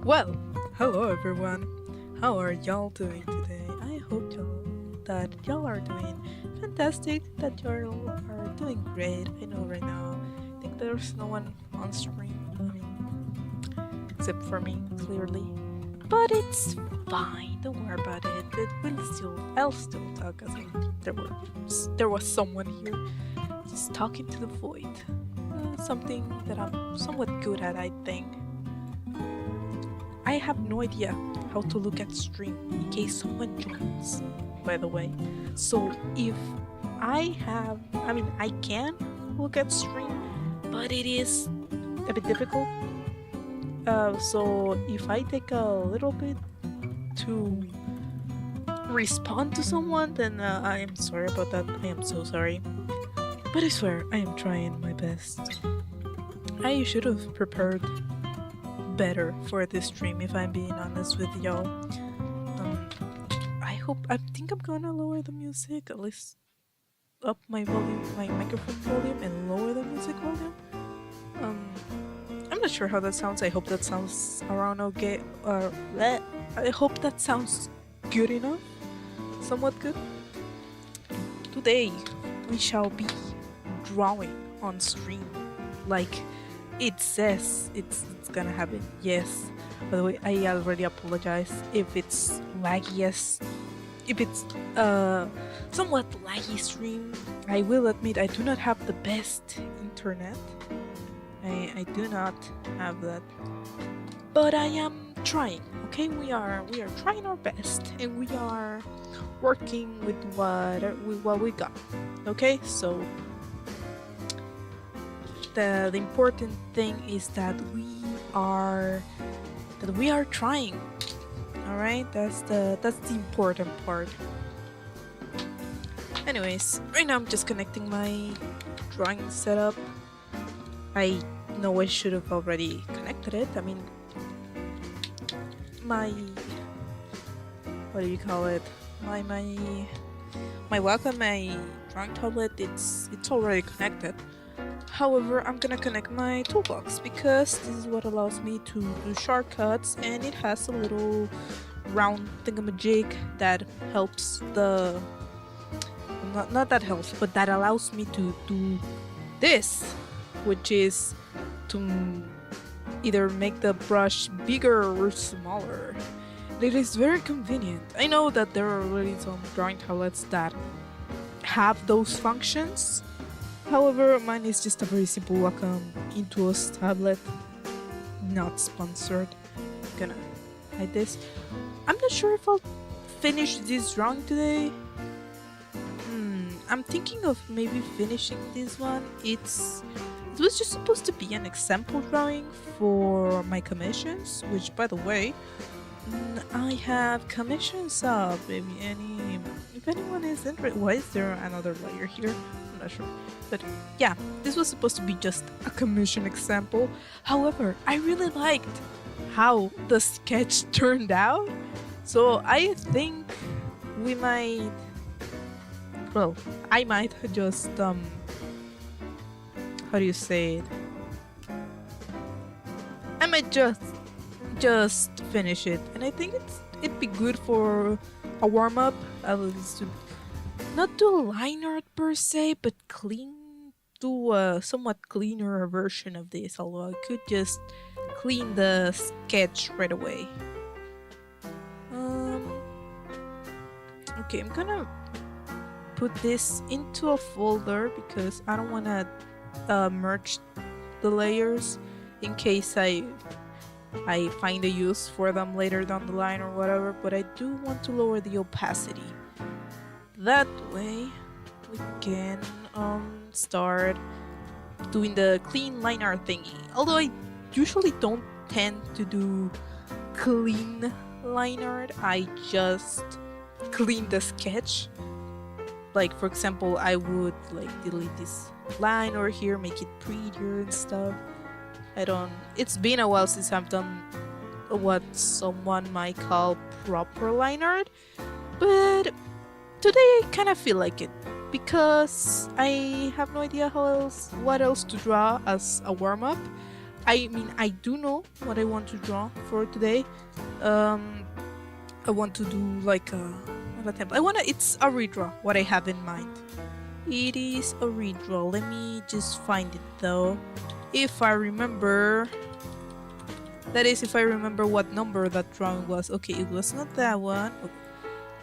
Well, hello everyone. How are y'all doing today? I hope y'all are doing fantastic, that y'all are doing great. I know right now, I think there's no one on stream. Except for me, clearly. But it's fine. Don't worry about it. I'll still talk as there was someone here just talking to the void. Something that I'm somewhat good at, I think. I have no idea how to look at stream in case someone joins, by the way. So if I can look at stream, but it is a bit difficult. So if I take a little bit to respond to someone, then I am sorry about that. I am so sorry. But I swear, I am trying my best. I should have prepared better for this stream, if I'm being honest with y'all. I think I'm gonna lower the music, at least up my volume, my microphone volume, and lower the music volume. Um, I'm not sure how that sounds. I hope that sounds around okay. Or I hope that sounds good enough, somewhat good. Today, we shall be drawing on stream, like it says it's gonna happen. Yes. By the way, I already apologize if it's if it's somewhat laggy stream. I will admit I do not have the best internet. I do not have that, but I am trying. Okay, we are trying our best, and we are working with what we got. Okay, so the important thing is that we are trying. All right, that's the important part. Anyways, right now I'm just connecting my drawing setup. I know I should have already connected it. I mean, my what do you call it? My webcam, my drawing tablet, it's already connected. However, I'm gonna connect my toolbox because this is what allows me to do shortcuts, and it has a little round thingamajig that helps the not that helps, but that allows me to do this, which is to either make the brush bigger or smaller. It is very convenient. I know that there are already some drawing tablets that have those functions. However, mine is just a very simple Wacom Intuos tablet. Not sponsored. I'm gonna hide this. I'm not sure if I'll finish this drawing today. I'm thinking of maybe finishing this one. It was just supposed to be an example drawing for my commissions, which, by the way, I have commissions up. If anyone is interested. Why is there another layer here? I'm not sure. But yeah, this was supposed to be just a commission example. However, I really liked how the sketch turned out. So I think we might. Well, I might just how do you say it? I might just finish it, and I think it'd be good for a warm up, at least to not do line art per se, but do a somewhat cleaner version of this. Although I could just clean the sketch right away. Okay, I'm gonna put this into a folder because I don't want to merge the layers in case I find a use for them later down the line or whatever, but I do want to lower the opacity. That way we can start doing the clean line art thingy. Although I usually don't tend to do clean line art, I just clean the sketch. Like, for example, I would like delete this line or here, make it prettier and stuff. It's been a while since I've done what someone might call proper line art, but today I kind of feel like it because I have no idea what else to draw as a warm-up. I mean, I do know what I want to draw for today. Um, I want to do like an attempt. I wanna. It's a redraw. What I have in mind. It is a redraw. Let me just find it though. If I remember. That is, if I remember what number that drawing was. Okay, it was not that one. Okay.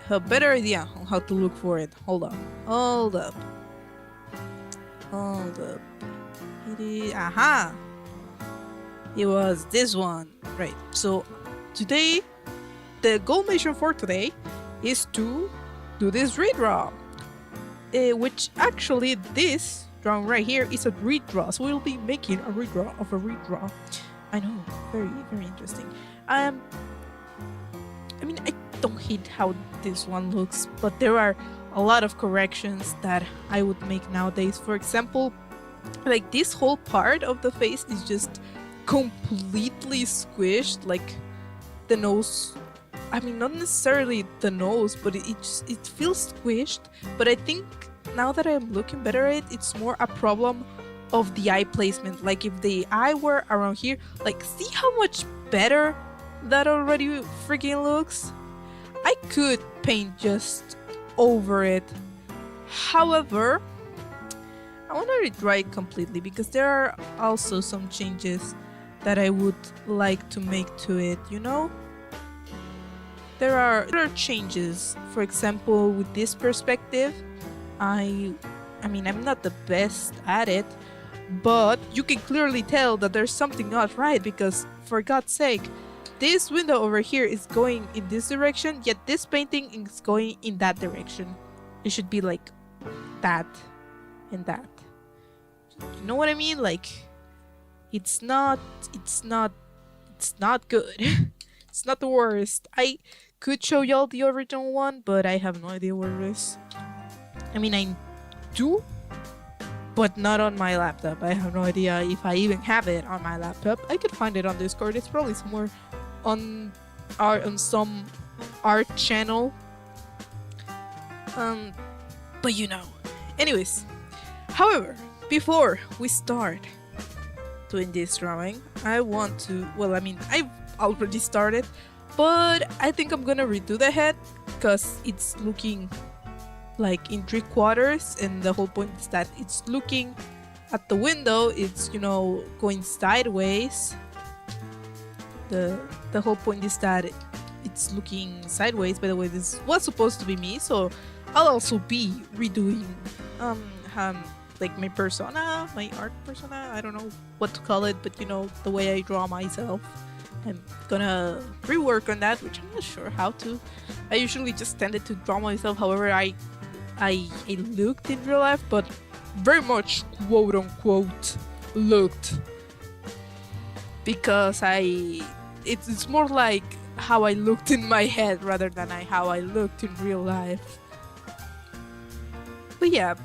A better idea on how to look for it. Hold up. Hold up. Hold up. It is. Aha! It was this one. Right. So today, the goal mission for today is to do this redraw. Which actually, this drawing right here is a redraw. So we'll be making a redraw of a redraw. I know. Very, very interesting. I mean, I don't hate how this one looks, but there are a lot of corrections that I would make nowadays. For example, like this whole part of the face is just completely squished, like the nose. I mean, not necessarily the nose, but it feels squished. But I think now that I'm looking better at it, it's more a problem of the eye placement. Like if the eye were around here, like see how much better that already freaking looks? I could paint just over it. However, I want to redraw it completely because there are also some changes that I would like to make to it, you know? There are changes. For example, with this perspective, I mean, I'm not the best at it, but you can clearly tell that there's something not right because, for God's sake, this window over here is going in this direction, yet this painting is going in that direction. It should be like that and that. You know what I mean? Like, it's not good. It's not the worst. I could show y'all the original one, but I have no idea where it is. I mean, I do, but not on my laptop. I have no idea if I even have it on my laptop. I could find it on Discord. It's probably somewhere on some art channel. But you know. Anyways, however, before we start doing this drawing, I want to, well, I mean, I've already started, but I think I'm gonna redo the head because it's looking like in 3/4, and the whole point is that it's looking at the window. It's, you know, going sideways. The whole point is that it's looking sideways. By the way, this was supposed to be me, so I'll also be redoing like my persona, my art persona. I don't know what to call it, but you know, the way I draw myself. I'm gonna rework on that, which I'm not sure how to. I usually just tended to draw myself however I looked in real life, but very much quote unquote looked, because it's more like how I looked in my head rather than how I looked in real life. But yeah,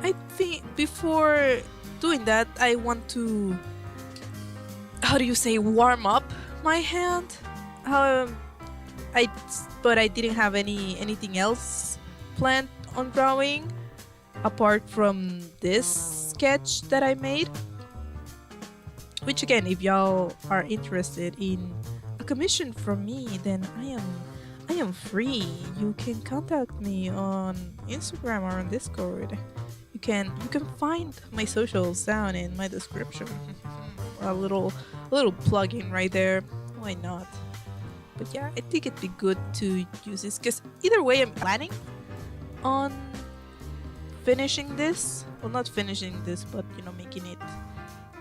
I think before doing that, I want to, how do you say, warm up my hand. But I didn't have anything else planned on drawing apart from this sketch that I made. Which again, if y'all are interested in a commission from me, then I am free. You can contact me on Instagram or on Discord. You can find my socials down in my description. a little plug-in right there. Why not? But yeah, I think it'd be good to use this because either way, I'm planning on finishing this. Well, not finishing this, but you know, making it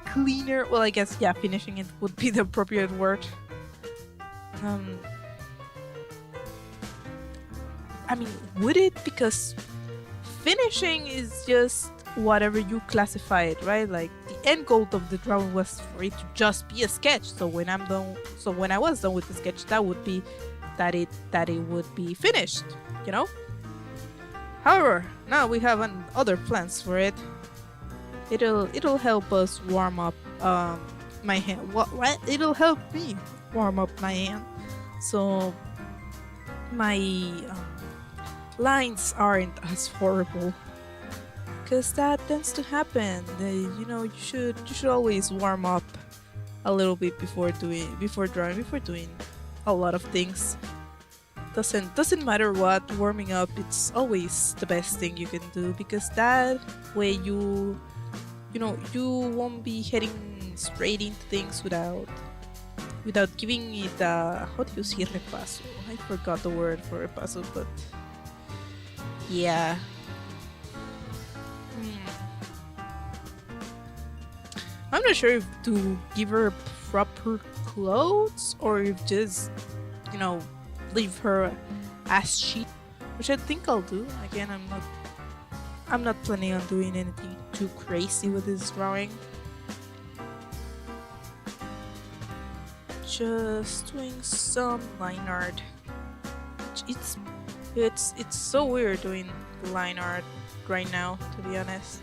cleaner. Well, I guess yeah, finishing it would be the appropriate word. I mean, would it? Because finishing is just whatever you classify it, right? Like the end goal of the drawing was for it to just be a sketch. So when I was done with the sketch, that would be that it would be finished, you know? However, now we have other plans for it. It'll help us warm up my hand. What? It'll help me warm up my hand, so my lines aren't as horrible. because that tends to happen. You should always warm up a little bit before drawing, before doing a lot of things. Doesn't matter what, warming up it's always the best thing you can do, because that way you won't be heading straight into things without giving it a, how do you say repaso? I forgot the word for repaso, but yeah. Hmm. I'm not sure if to give her proper clothes or if just, you know, leave her as she, which I think I'll do. Again, I'm not planning on doing anything too crazy with this drawing. Just doing some line art. It's it's so weird doing line art right now, to be honest.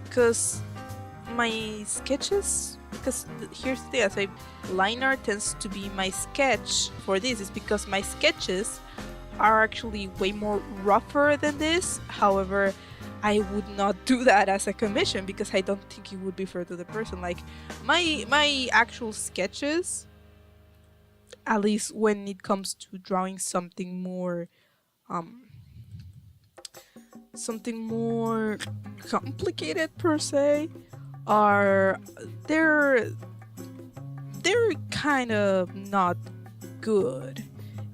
Because my sketches, because here's the thing, as I line art tends to be my sketch for this, is because my sketches are actually way more rougher than this. However, I would not do that as a commission because I don't think it would be fair to the person. Like my actual sketches, at least when it comes to drawing um something more complicated per se, are they're they're kind of not good,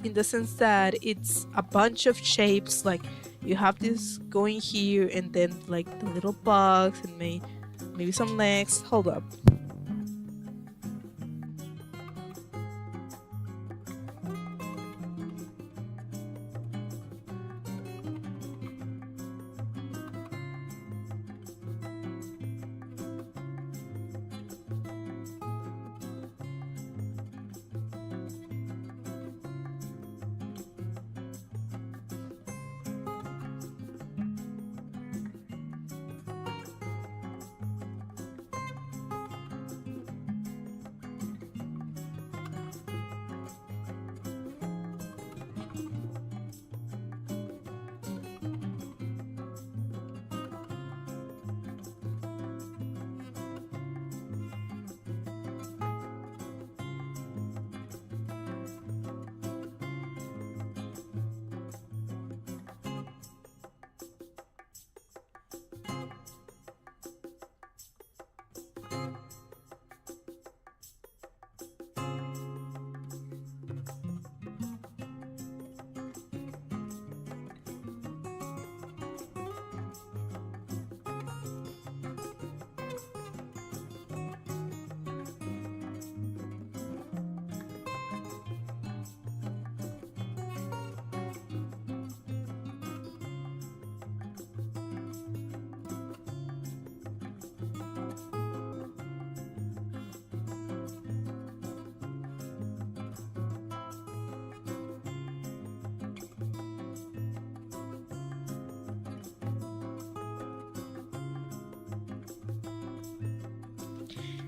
in the sense that it's a bunch of shapes. Like you have this going here and then like the little bugs and maybe some legs. Hold up.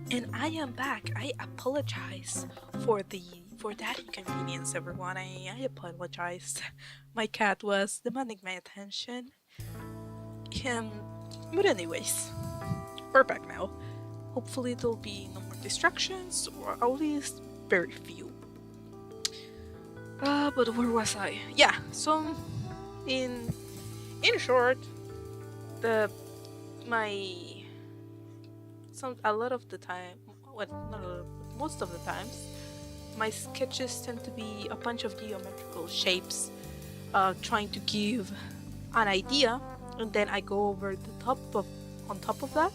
And I am back. I apologize for that inconvenience, everyone. I apologize. My cat was demanding my attention. Um, but anyways, we're back now. Hopefully there'll be no more distractions, or at least very few. But where was I? Yeah. So, in short, the my a lot of the time, well, not a lot, but most of the times, my sketches tend to be a bunch of geometrical shapes, trying to give an idea, and then I go over on top of that,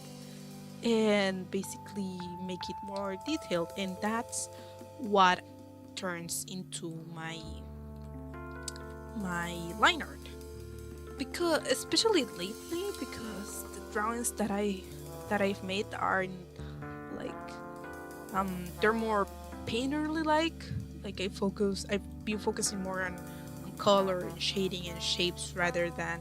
and basically make it more detailed, and that's what turns into my line art. Because especially lately, because the drawings that I've made are like they're more painterly like. I've been focusing more on color and shading and shapes rather than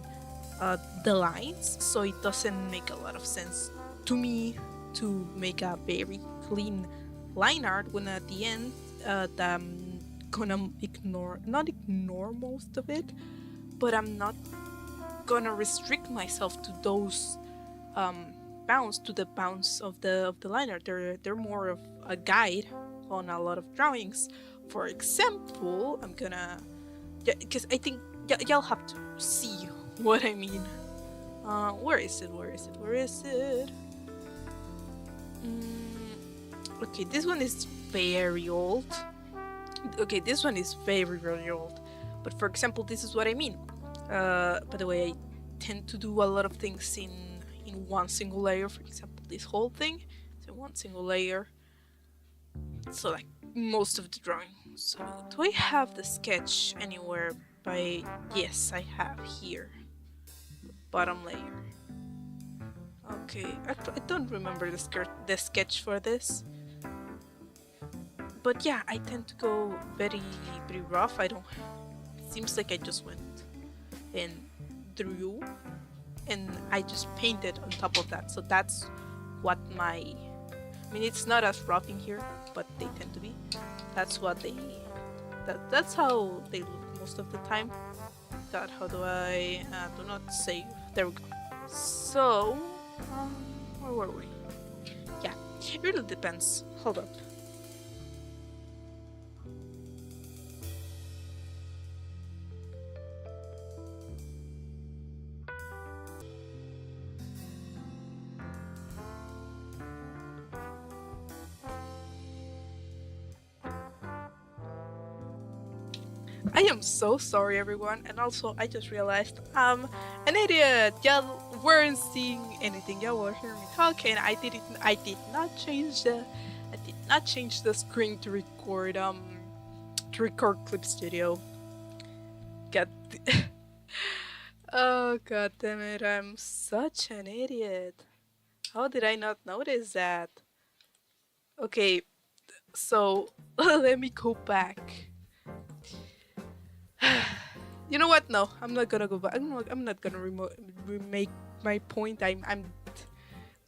the lines, so it doesn't make a lot of sense to me to make a very clean line art when at the end I'm gonna not ignore most of it, but I'm not gonna restrict myself to those bounds, to the bounds of the liner. They're more of a guide on a lot of drawings. For example, I'm gonna, yeah, because I think y'all have to see what I mean. Where is it? Where is it? Where is it? Okay, this one is very old. Okay, this one is very, very old. But for example, this is what I mean. By the way, I tend to do a lot of things in one single layer. For example, this whole thing is in one single layer. So like most of the drawing. So do I have the sketch anywhere? By yes, I have here. Bottom layer. Okay, I don't remember the sketch for this. But yeah, I tend to go very rough. I don't. Seems like I just went and drew, and I just painted on top of that. So that's what my. I mean, it's not as rough in here, but they tend to be. That's what they. That's how they look most of the time. God, how do I do not save? There we go. So, where were we? Yeah, it really depends. Hold up. I am so sorry, everyone, and also I just realized I'm an idiot. Y'all weren't seeing anything. Y'all were hearing me talking. I did not change the screen to record Clip Studio. God. Oh god damn it! I'm such an idiot. How did I not notice that? Okay, so let me go back. You know what? No, I'm not gonna go back. I'm not gonna remake my point. I'm.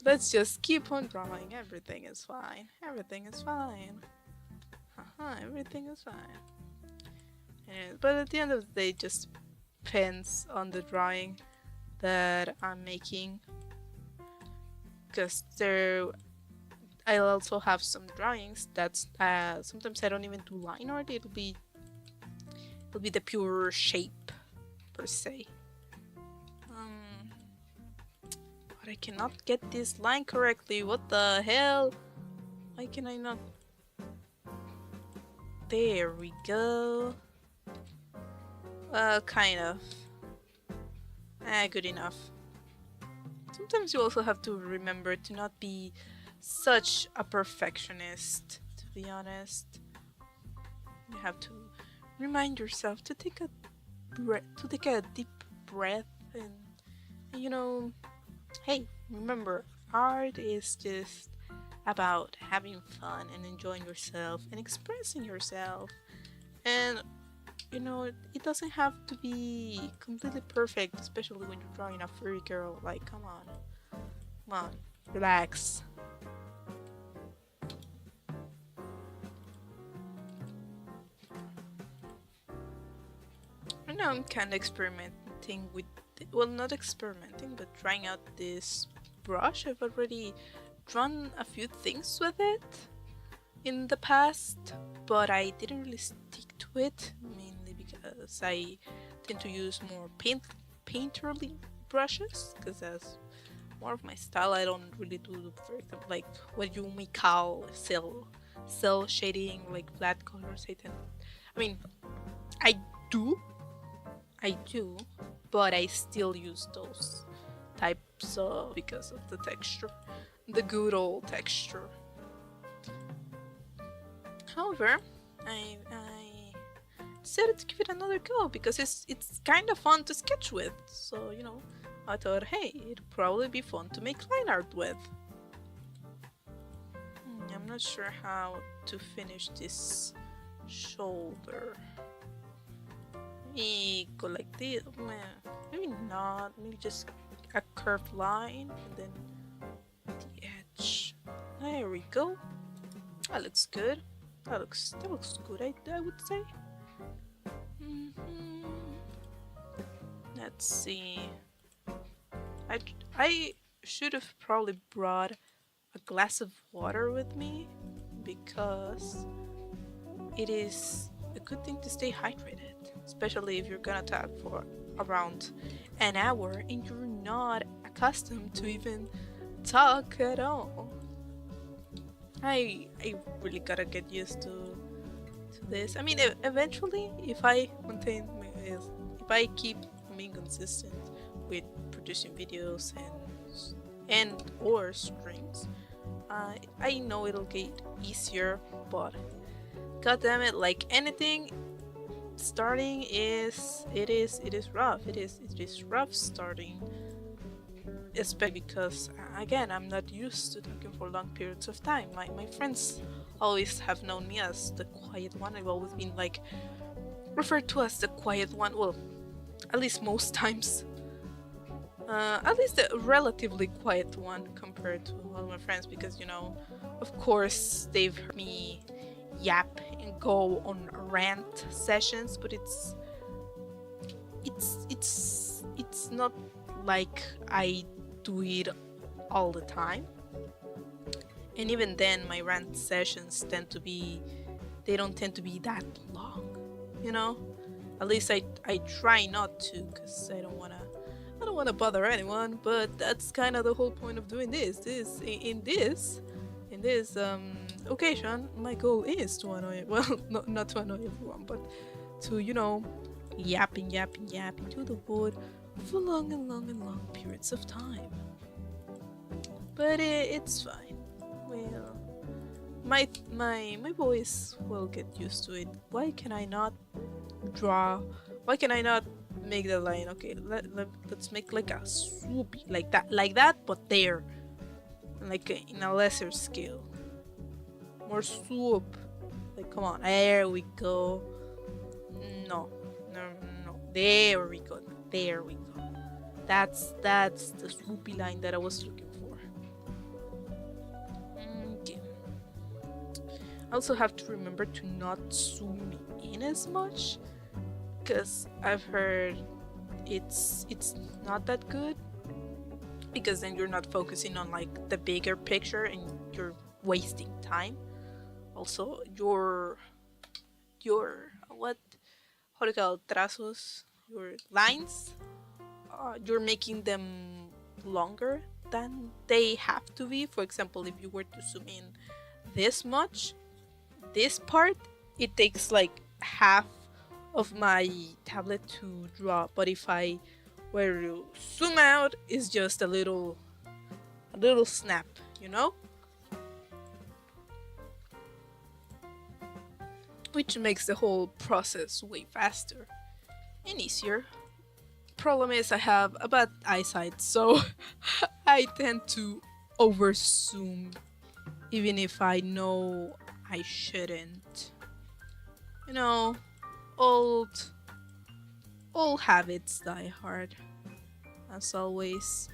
Let's just keep on drawing. Everything is fine. Everything is fine. Everything is fine. But at the end of the day, it just depends on the drawing that I'm making. Because I'll also have some drawings that's sometimes I don't even do line art. It'll be the pure shape per se. But I cannot get this line correctly. What the hell? Why can I not? There we go. Kind of. Good enough. Sometimes you also have to remember to not be such a perfectionist, to be honest. You have to remind yourself to take a deep breath, and you know, hey, remember, art is just about having fun and enjoying yourself and expressing yourself. And you know, it doesn't have to be completely perfect, especially when you're drawing a furry girl. Like, come on, relax. I know I'm kind of experimenting with, well, not experimenting, but trying out this brush. I've already drawn a few things with it in the past, but I didn't really stick to it, mainly because I tend to use more painterly brushes, because that's more of my style. I don't really do, for example, like what you may call cell shading, like flat colors. I mean, I do, but I still use those types because of the texture, the good old texture. However, I decided to give it another go because it's kind of fun to sketch with. So you know, I thought, hey, it'd probably be fun to make line art with. I'm not sure how to finish this shoulder. Maybe go like this. Maybe not. Maybe just a curved line and then the edge. There we go. That looks good. That looks good. I would say. Let's see. I I should have probably brought a glass of water with me because it is a good thing to stay hydrated, especially if you're gonna talk for around an hour and you're not accustomed to even talk at all. I really gotta get used to this. I mean, eventually, if I maintain if I keep being consistent with producing videos and or streams, I know it'll get easier. But god damn it, like anything, starting it is rough. It is rough starting, especially because again, I'm not used to talking for long periods of time. My friends always have known me as the quiet one. I've always been like referred to as the quiet one. Well, at least most times. At least a relatively quiet one compared to all my friends, because of course, they've heard me yap and go on rant sessions, but it's not like I do it all the time. And even then, my rant sessions they don't tend to be that long, you know? At least I try not to, because I don't wanna bother anyone, but that's kind of the whole point of doing this. In this occasion, my goal is to annoy, well, not to annoy everyone, but to, yapping to the void for long and long and long periods of time. But it's fine. Well, my voice will get used to it. Why can I not draw? Why can I not make the line? Okay, let's make like a swoopy, like that, but there, like in a lesser scale, more swoop. Like, come on, there we go. No, no, there we go. There we go. That's the swoopy line that I was looking for. Okay. I also have to remember to not zoom in as much, because I've heard it's not that good, because then you're not focusing on like the bigger picture and you're wasting time. Also, your what how do you call it, trazos, your lines, you're making them longer than they have to be. For example, if you were to zoom in this much, this part, it takes like half of my tablet to draw, but if I were to zoom out, it's just a little snap, which makes the whole process way faster and easier. Problem is, I have a bad eyesight, so I tend to over zoom even if I know I shouldn't. Old habits die hard, as always.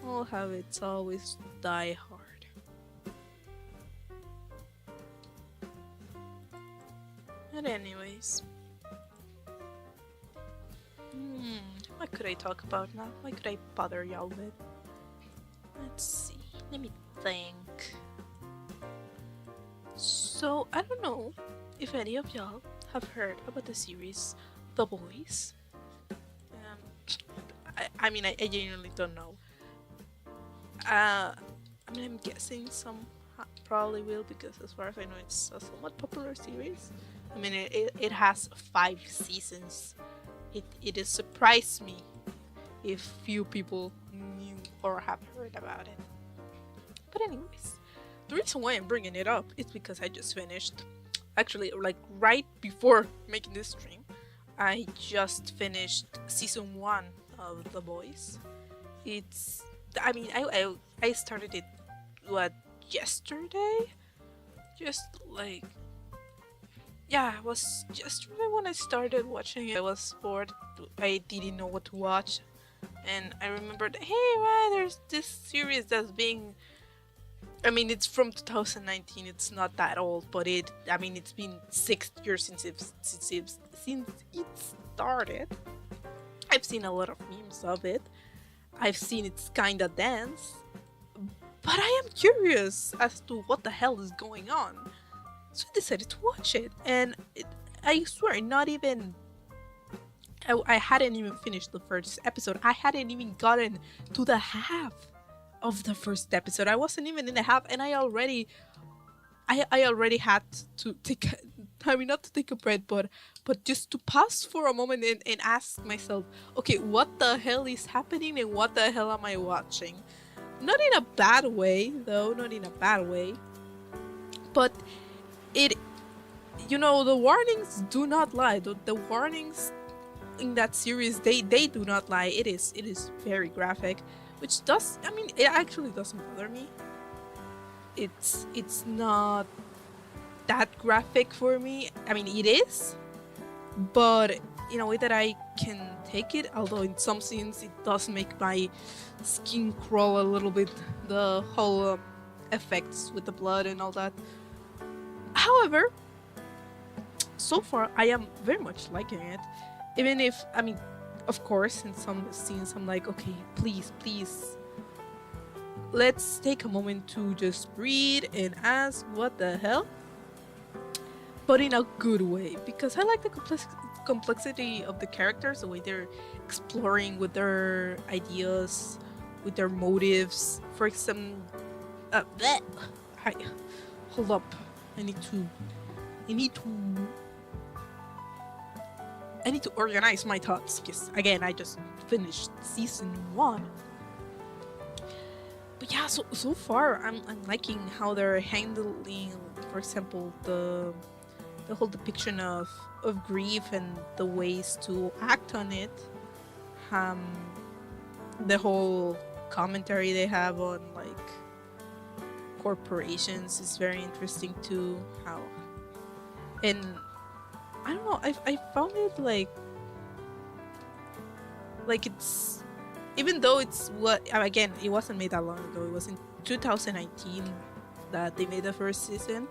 Old habits always die hard. But anyways, what could I talk about now? What could I bother y'all with? Let's see. Let me think. So, I don't know if any of y'all have heard about the series The Boys. I genuinely don't know. I'm guessing some probably will, because as far as I know, it's a somewhat popular series. I mean, it has 5 seasons. It has surprised me if few people knew or have heard about it. But anyways, the reason why I'm bringing it up is because I just finished, actually, like right before making this stream, I just finished season 1 of The Boys. I started it, yesterday? Just like, yeah, it was yesterday when I started watching it. I was bored. I didn't know what to watch. And I remembered, hey, right, there's this series that's being... it's from 2019. It's not that old, but it's been 6 years since it started. I've seen a lot of memes of it. I've seen its kinda dance, but I am curious as to what the hell is going on. So I decided to watch it, and I swear, not even. I hadn't even finished the first episode. I hadn't even gotten to the half of the first episode. I wasn't even in the half, and I already had to take. I mean, not to take a breath, but just to pause for a moment and ask myself, okay, what the hell is happening, and what the hell am I watching? Not in a bad way, though. Not in a bad way. But it, the warnings do not lie. The warnings in that series, they do not lie. It is very graphic, which does. I mean, it actually doesn't bother me. It's not that graphic for me. I mean, it is, but in a way that I can take it. Although in some scenes it does make my skin crawl a little bit. The whole effects with the blood and all that. However, so far I am very much liking it. Even if, I mean, of course, in some scenes I'm like, okay, please, let's take a moment to just breathe and ask what the hell, but in a good way, because I like the complexity of the characters, the way they're exploring with their ideas, with their motives. For example, hi, hold up, I need to organize my thoughts, because again, I just finished season 1. But yeah, so far I'm liking how they're handling, for example, the whole depiction of grief and the ways to act on it. The whole commentary they have on like corporations is very interesting too. How, and I don't know, I found it like it's, even though it's again, it wasn't made that long ago. It was in 2019 that they made the first season.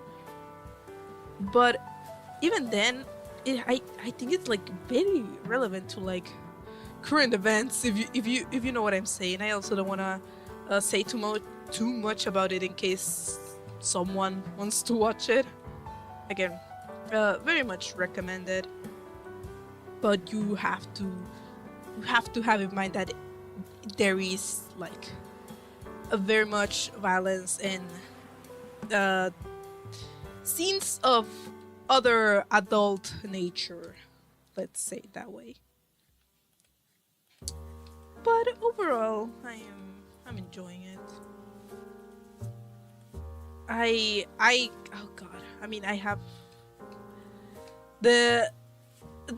But even then, I think it's like very relevant to like current events. If you know what I'm saying. I also don't want to say too much about it in case someone wants to watch it. Again, very much recommended. But you have to have in mind that there is like a very much violence and scenes of other adult nature, let's say it that way. But overall, I'm enjoying it. Oh god, I mean, I have the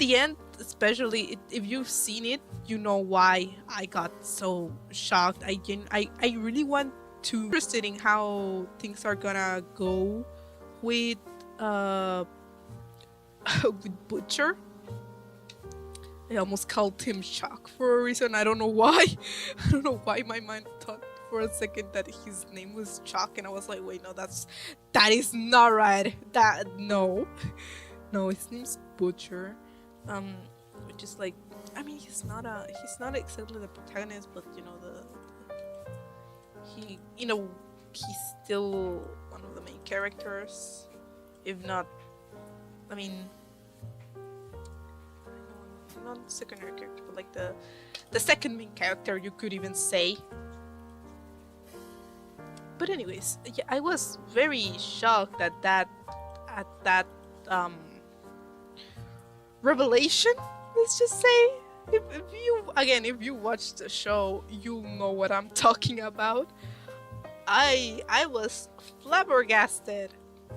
end, especially if you've seen it, you know why I got so shocked. I really want to interested in how things are gonna go with with Butcher. I almost called him Shock for a reason. I don't know why. I don't know why my mind thought for a second that his name was Chuck, and I was like, wait, no, that is not right. No, his name's Butcher. Which is like, I mean, he's not exactly the protagonist, but he's still one of the main characters, if not, I mean, not the secondary character, but like the second main character, you could even say. But anyways, yeah, I was very shocked at that revelation. Let's just say, if you watch the show, you'll know what I'm talking about. I was flabbergasted.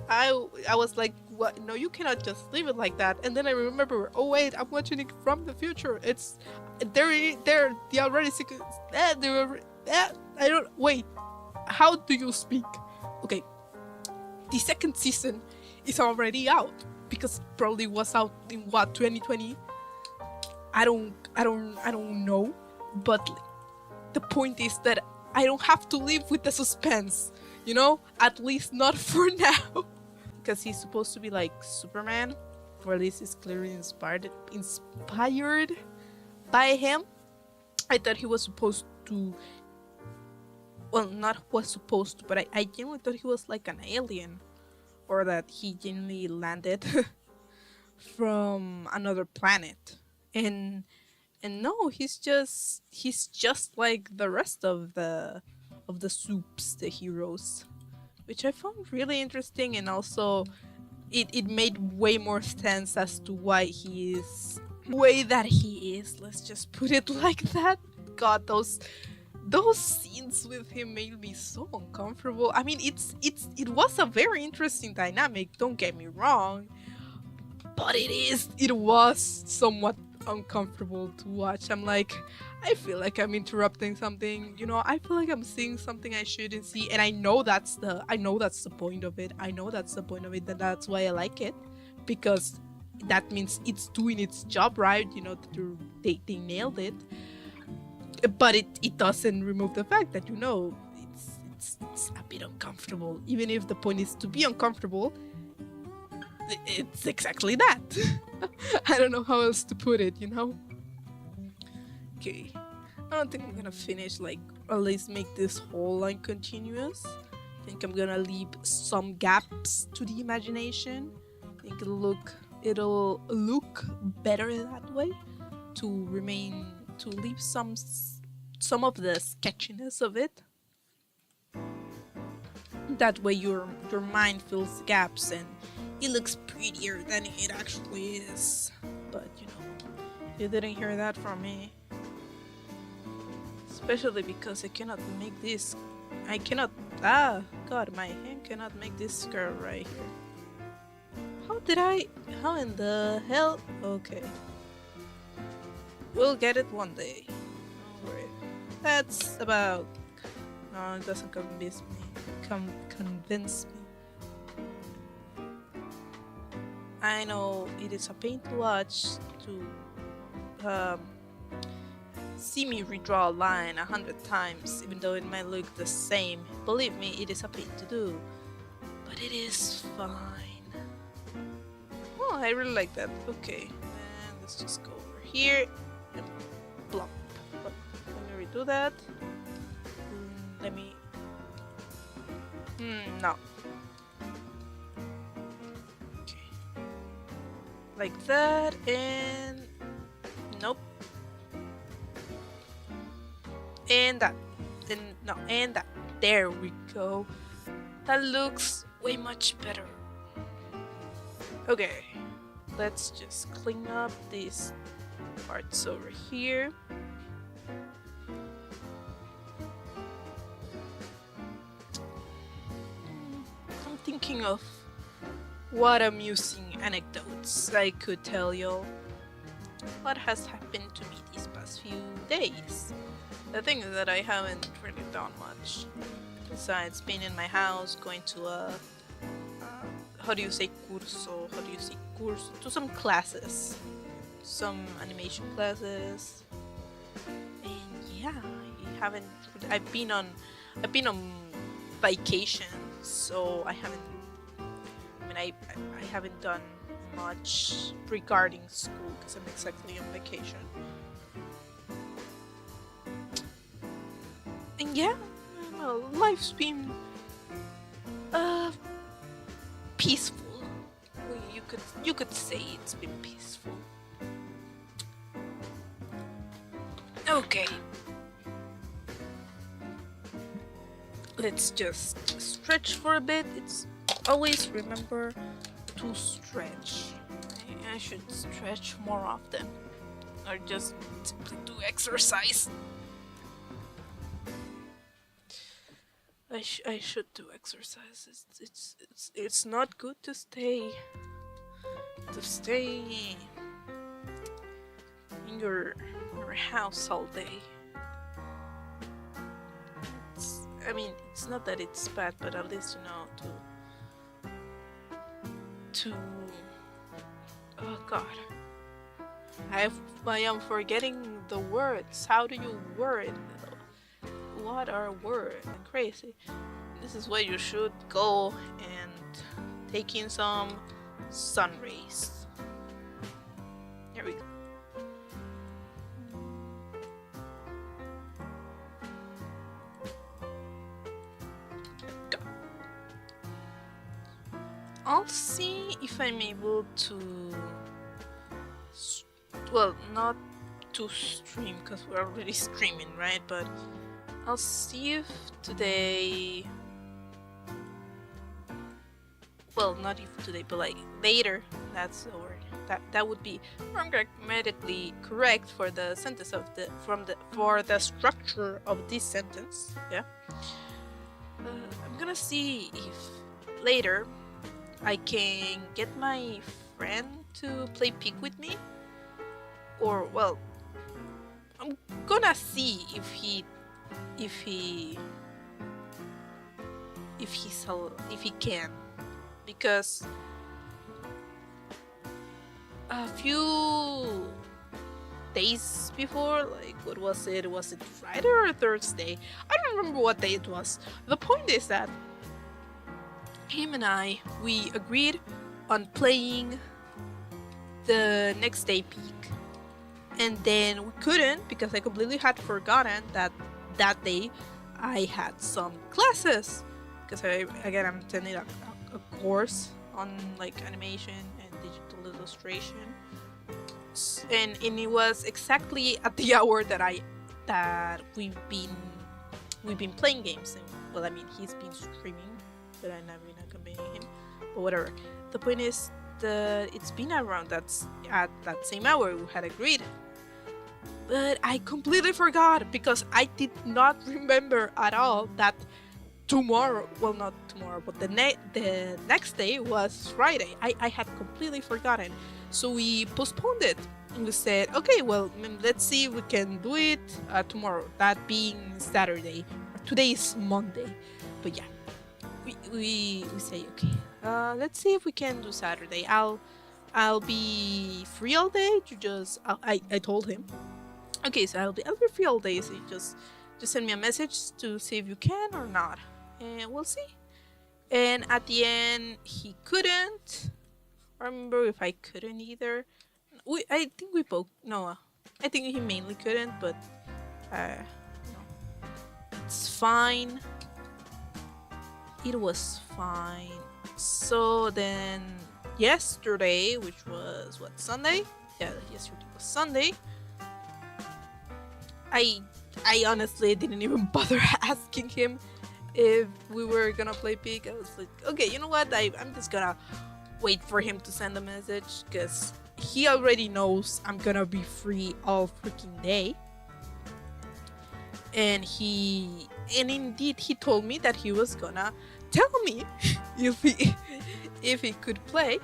I was like, what? No, you cannot just leave it like that. And then I remember, oh wait, I'm watching it from the future. It's they're the already I don't wait. How do you speak? Okay, the second season is already out because it probably was out in what, 2020. I don't know, but the point is that I don't have to live with the suspense, at least not for now. Because he's supposed to be like Superman, or at least he's clearly inspired by him. I thought he was supposed to, well, not was supposed to, but I genuinely thought he was like an alien, or that he genuinely landed from another planet. And no, he's just like the rest of the soups, the heroes, which I found really interesting, and also it made way more sense as to why he is the way that he is. Let's just put it like that. God, those scenes with him made me so uncomfortable. I mean, it was a very interesting dynamic, don't get me wrong, but it was somewhat uncomfortable to watch. I'm like, I feel like I'm interrupting something, I feel like I'm seeing something I shouldn't see, and I know that's the point of it. I know that's the point of it, that's why I like it, because that means it's doing its job right, they nailed it. But it doesn't remove the fact that it's a bit uncomfortable. Even if the point is to be uncomfortable, it's exactly that. I don't know how else to put it. Okay, I don't think I'm gonna finish, like, or at least make this whole line continuous. I think I'm gonna leave some gaps to the imagination. I think it'll look better that way, to leave some of the sketchiness of it. That way your mind fills the gaps and it looks prettier than it actually is. But you didn't hear that from me. Especially because I cannot make this. God, my hand cannot make this curl right here. How in the hell? Okay. We'll get it one day. Don't worry. That's about... No, it doesn't convince me. Convince me. I know it is a pain to watch, to see me redraw a line 100 times, even though it might look the same. Believe me, it is a pain to do. But it is fine. Oh, I really like that. Okay, and let's just go over here and plop. Let me redo that. Let me... no. Okay. Like that, and... Nope. And that. And no, and that. There we go. That looks way much better. Okay. Let's just clean up these parts over here. I'm thinking of what amusing anecdotes I could tell y'all. What has happened to me these past few days? The thing is that I haven't really done much besides being in my house, going to a how do you say curso? How do you say curso? To some classes, some animation classes, and yeah, I haven't. I've been on vacation, so I haven't. I mean, I haven't done much regarding school because I'm exactly on vacation. And yeah, well, life's been peaceful. You could say it's been peaceful. Okay. Let's just stretch for a bit. It's always remember to stretch. I should stretch more often, or just simply do exercise. I should do exercise. It's not good to stay in your house all day. I mean, it's not that it's bad, but at least to oh god, I am forgetting the words. How do you word? What are words? Crazy. This is where you should go and take in some sun rays. There we go. I'll see if I'm able to. Well, not to stream because we're already streaming, right? But I'll see if today. Well, not even today, but like later. That's the word. That would be grammatically correct for the sentence of the for the structure of this sentence. Yeah. I'm gonna see if later I can get my friend to play Pig with me, or well, I'm gonna see if he if he if he can, because a few days before, like what was it? Was it Friday or Thursday? I don't remember what day it was. The point is that him and I, we agreed on playing the next day Peak, and then we couldn't because I completely had forgotten that that day I had some classes, because I'm attending a course on like animation and digital illustration, and it was exactly at the hour that we've been playing games. And well, I mean, he's been streaming, but I'm not been accompanying him, but whatever. The point is that it's been around at that same hour we had agreed, but I completely forgot because I did not remember at all that tomorrow, well, not tomorrow, but the next day was Friday. I had completely forgotten, so we postponed it. And we said, okay, well, let's see if we can do it tomorrow, that being Saturday. Today is Monday, but yeah, we say, okay, let's see if we can do Saturday. I'll be free all day. I told him, okay, so I'll be free all day, so you just send me a message to see if you can or not, and we'll see. And at the end, he couldn't. I remember if I couldn't either. I think we both. No, I think he mainly couldn't, but no, it's fine. It was fine. So then, yesterday, which was what, Sunday? Yeah, yesterday was Sunday. I honestly didn't even bother asking him if we were gonna play Pig. I was like, okay, you know what? I'm just gonna wait for him to send a message, because he already knows I'm gonna be free all freaking day. And indeed he told me that he was gonna tell me if he could play.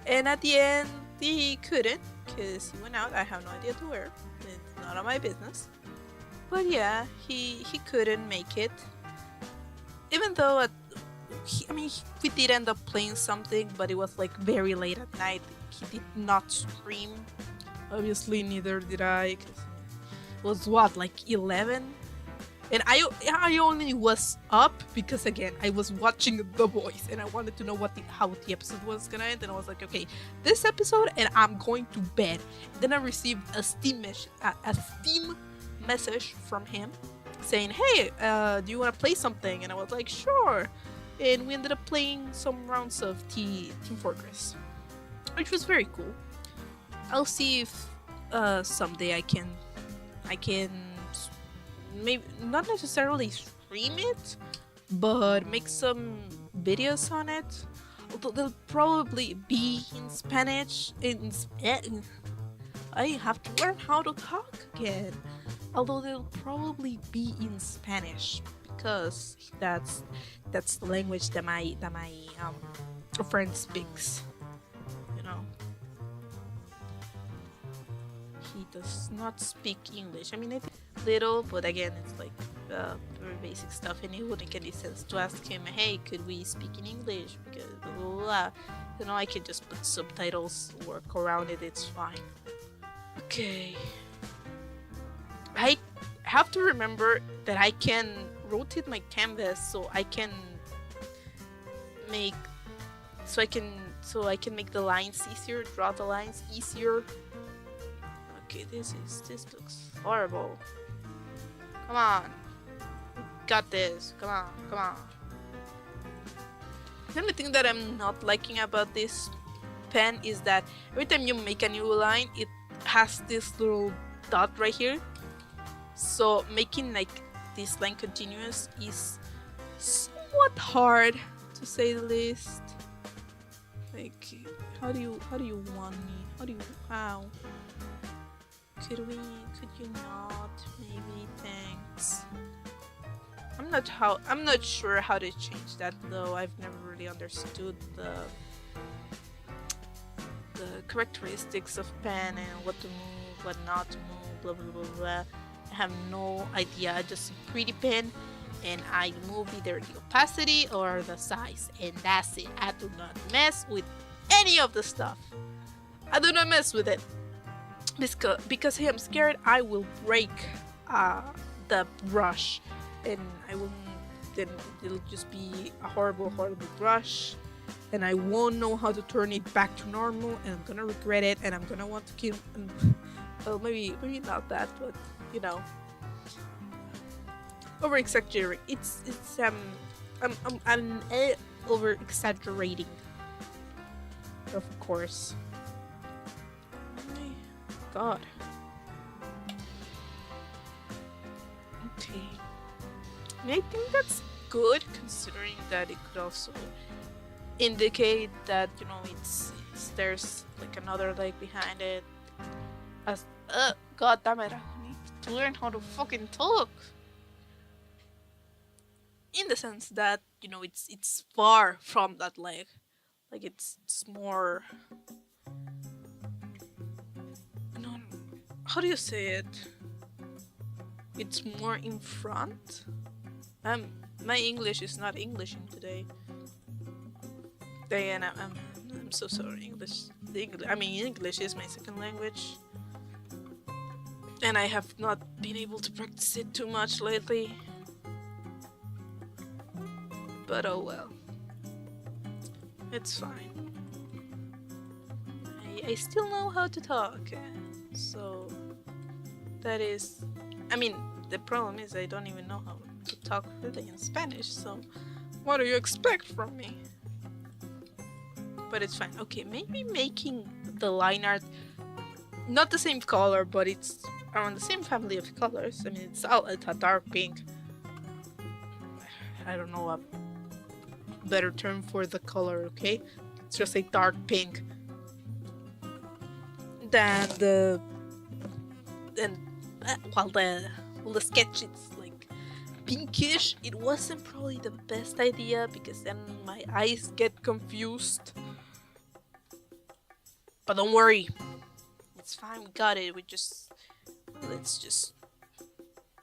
And at the end he couldn't, because he went out. I have no idea to where. It's none of my business. But yeah, he couldn't make it. Even though we did end up playing something, but it was like very late at night. He did not stream. Obviously, neither did I. Cause it was what, like 11, and I only was up because, again, I was watching The Voice and I wanted to know how the episode was gonna end. And I was like, okay, this episode, and I'm going to bed. Then I received a Steam message from him saying, hey, do you want to play something? And I was like, sure. And we ended up playing some rounds of Team Fortress, which was very cool. I'll see if someday I can maybe not necessarily stream it, but make some videos on it. Although they'll probably be in Spanish. I have to learn how to talk again. Although they'll probably be in Spanish, because that's the language that my friend speaks. You know, he does not speak English. I mean, I think little, but again, it's like very basic stuff, and it wouldn't make any sense to ask him, hey, could we speak in English? Because blah, blah, blah. You know, I can just put subtitles, work around it. It's fine. Okay. I have to remember that I can rotate my canvas so I can make the lines easier, draw the lines easier. Okay, this looks horrible. Come on, got this. Come on. The only thing that I'm not liking about this pen is that every time you make a new line, it has this little dot right here. So making like this line continuous is somewhat hard, to say the least. Like, how do you want me? How? Could you not? Maybe, thanks. I'm not sure how to change that though. I've never really understood the characteristics of pen and what to move, what not to move, blah blah blah blah. I have no idea. I just pretty pen and I move either the opacity or the size, and that's it. I do not mess with any of the stuff. I do not mess with it because I am scared I will break the brush, and I will then it'll just be a horrible brush, and I won't know how to turn it back to normal, and I'm gonna regret it, and I'm gonna want to kill. Well, maybe not that, but you know, over exaggerating. I'm over exaggerating, of course. Oh my God. Okay. I mean, I think that's good, considering that it could also indicate that, you know, it's there's like another leg behind it. As God damn it, I need to learn how to fucking talk. In the sense that, you know, it's far from that leg. Like it's more, no, how do you say it? It's more in front. My English is not Englishing today. Diana, I'm so sorry. English is my second language, and I have not been able to practice it too much lately. But oh well, it's fine. I still know how to talk, so that is. I mean, the problem is I don't even know how to talk really in Spanish. So, what do you expect from me? But it's fine. Okay, maybe making the line art not the same color, but it's around the same family of colors. I mean, it's a dark pink. I don't know a better term for the color. Okay, it's just a dark pink. Than the sketch it's like pinkish. It wasn't probably the best idea because then my eyes get confused. But don't worry, it's fine. We got it. Let's just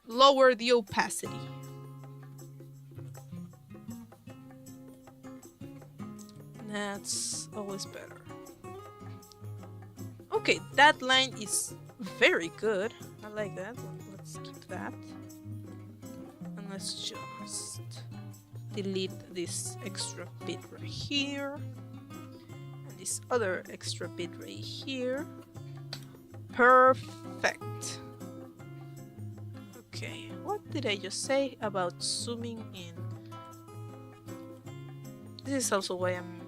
lower the opacity. That's always better. Okay, that line is very good. I like that. Let's keep that. And let's just delete this extra bit right here. And this other extra bit right here. Perfect. Okay, what did I just say about zooming in? This is also why I'm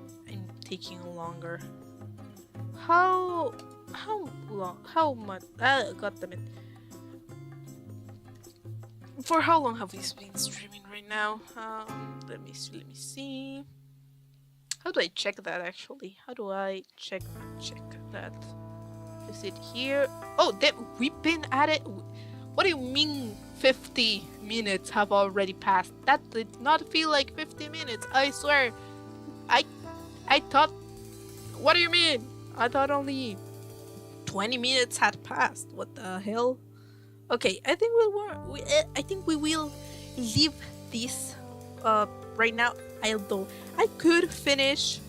taking longer. How long? How much? God damn it. For how long have we been streaming right now? Let me see. How do I check that actually? How do I check that? Is it here? Oh, we've been at it. What do you mean 50 minutes have already passed? That did not feel like 50 minutes. I swear. I thought. What do you mean? I thought only 20 minutes had passed. What the hell? Okay, I think we will leave this right now. Although I could finish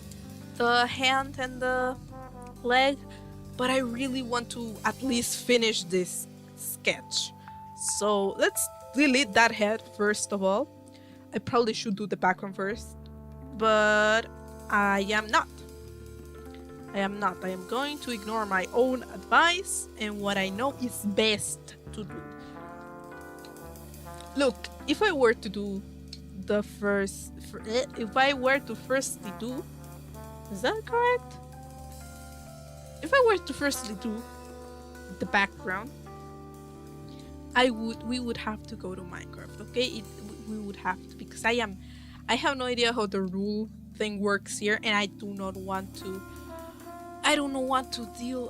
the hand and the leg, but I really want to at least finish this sketch. So let's delete that head first of all. I probably should do the background first, but I am not. I am going to ignore my own advice and what I know is best to do. Look, if I were to do the first, if I were to firstly do, is that correct? If I were to firstly do the background, we would have to go to Minecraft, okay? We would have to, because I have no idea how the rule thing works here, and I don't want to I don't want to deal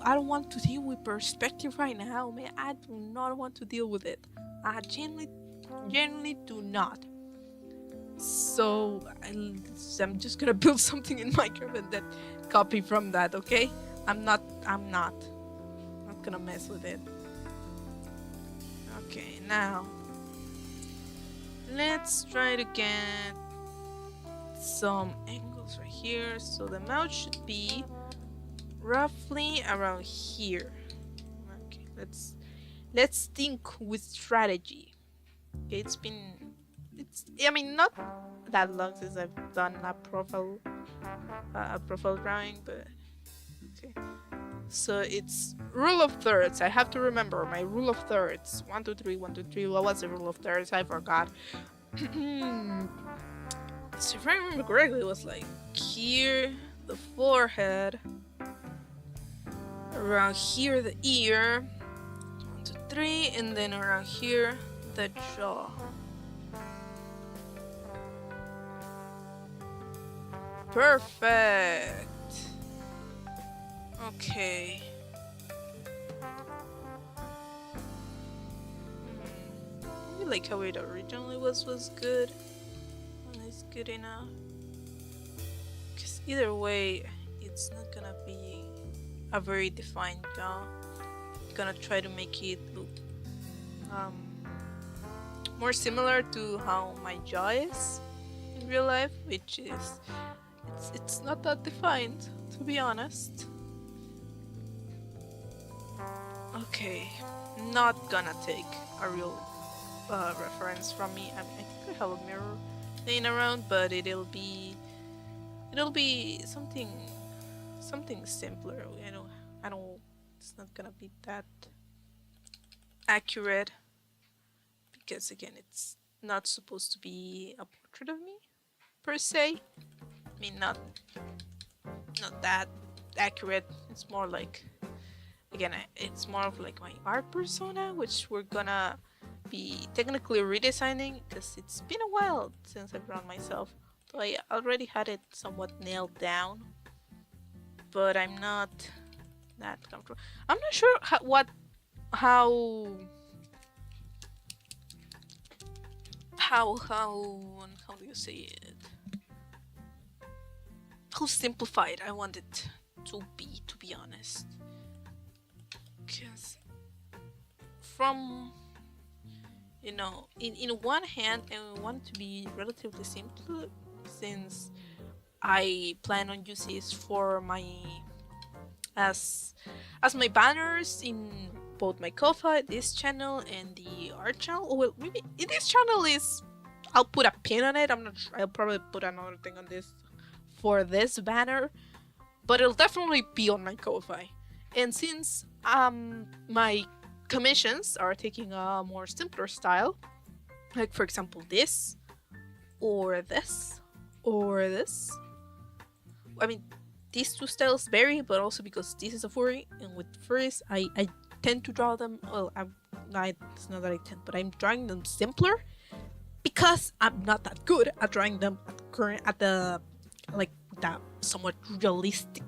with perspective right now, man. I do not want to deal with it. I genuinely do not. So I'm just gonna build something in Minecraft and then copy from that, okay? I'm not gonna mess with it. Okay, now let's try to get some angles right here. So the mouse should be roughly around here. Okay, let's think with strategy. Okay, I mean, not that long since I've done a profile drawing, but okay. So it's rule of thirds. I have to remember my rule of thirds. 1, 2, 3, 1, 2, 3. What was the rule of thirds? I forgot. So if I remember correctly, it was like here, the forehead, around here, the ear, 1, 2, 3, and then around here, the jaw. Perfect. Okay. I like how it originally was good. And it's good enough. Because either way, it's not gonna be a very defined jaw. I'm gonna try to make it look more similar to how my jaw is in real life, which is it's not that defined, to be honest. Okay, not gonna take a real reference from me. I think I have a mirror laying around, but it'll be something simpler. I don't. It's not gonna be that accurate because again, it's not supposed to be a portrait of me per se. I mean, not that accurate. It's more like, again, it's more of like my art persona, which we're gonna be technically redesigning because it's been a while since I've drawn myself. So I already had it somewhat nailed down, but I'm not that comfortable. I'm not sure how do you say it? How simplified I want it to be honest. Because from, in one hand, I want to be relatively simple since I plan on using this for my as my banners in both my Ko-Fi, this channel, and the art channel. Oh, well, maybe in this channel I'll put a pin on it. I'm not sure. I'll probably put another thing on this for this banner, but it'll definitely be on my Ko-Fi. And since my commissions are taking a more simpler style, like for example this, or this, or this. I mean, these two styles vary, but also because this is a furry, and with furries, I tend to draw them. Well, it's not that I tend, but I'm drawing them simpler because I'm not that good at drawing them at the somewhat realistic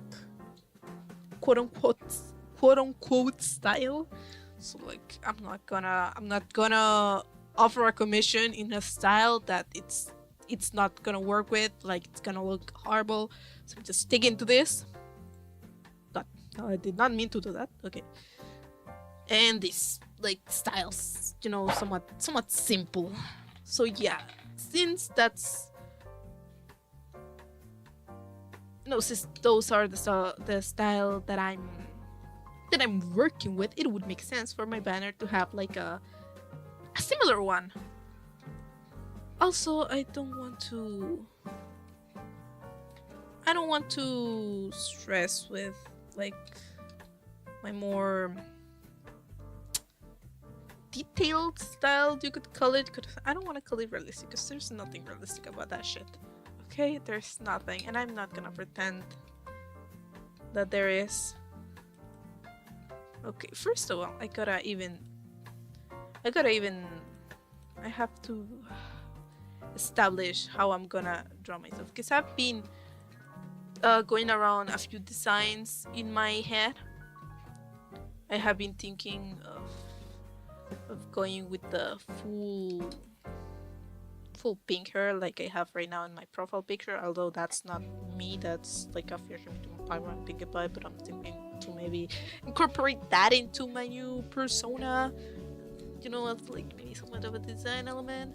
quote unquote style. So like I'm not gonna offer a commission in a style that it's not gonna work with, like it's gonna look horrible. So I'm just sticking to this. No, I did not mean to do that. Okay. And this like styles, somewhat simple. So yeah, since since those are the style that I'm working with, it would make sense for my banner to have like a similar one. Also, I don't want to stress with like my more detailed style, you could call it. I don't want to call it realistic because there's nothing realistic about that shit. Okay, there's nothing, and I'm not gonna pretend that there is. Okay, first of all, I have to establish how I'm gonna draw myself, because I've been going around a few designs in my head. I have been thinking of going with the full pink hair like I have right now in my profile picture, although that's not me, that's like a version to Pyro and Pinkie Pie, but I'm thinking to maybe incorporate that into my new persona, you know, as like maybe somewhat of a design element.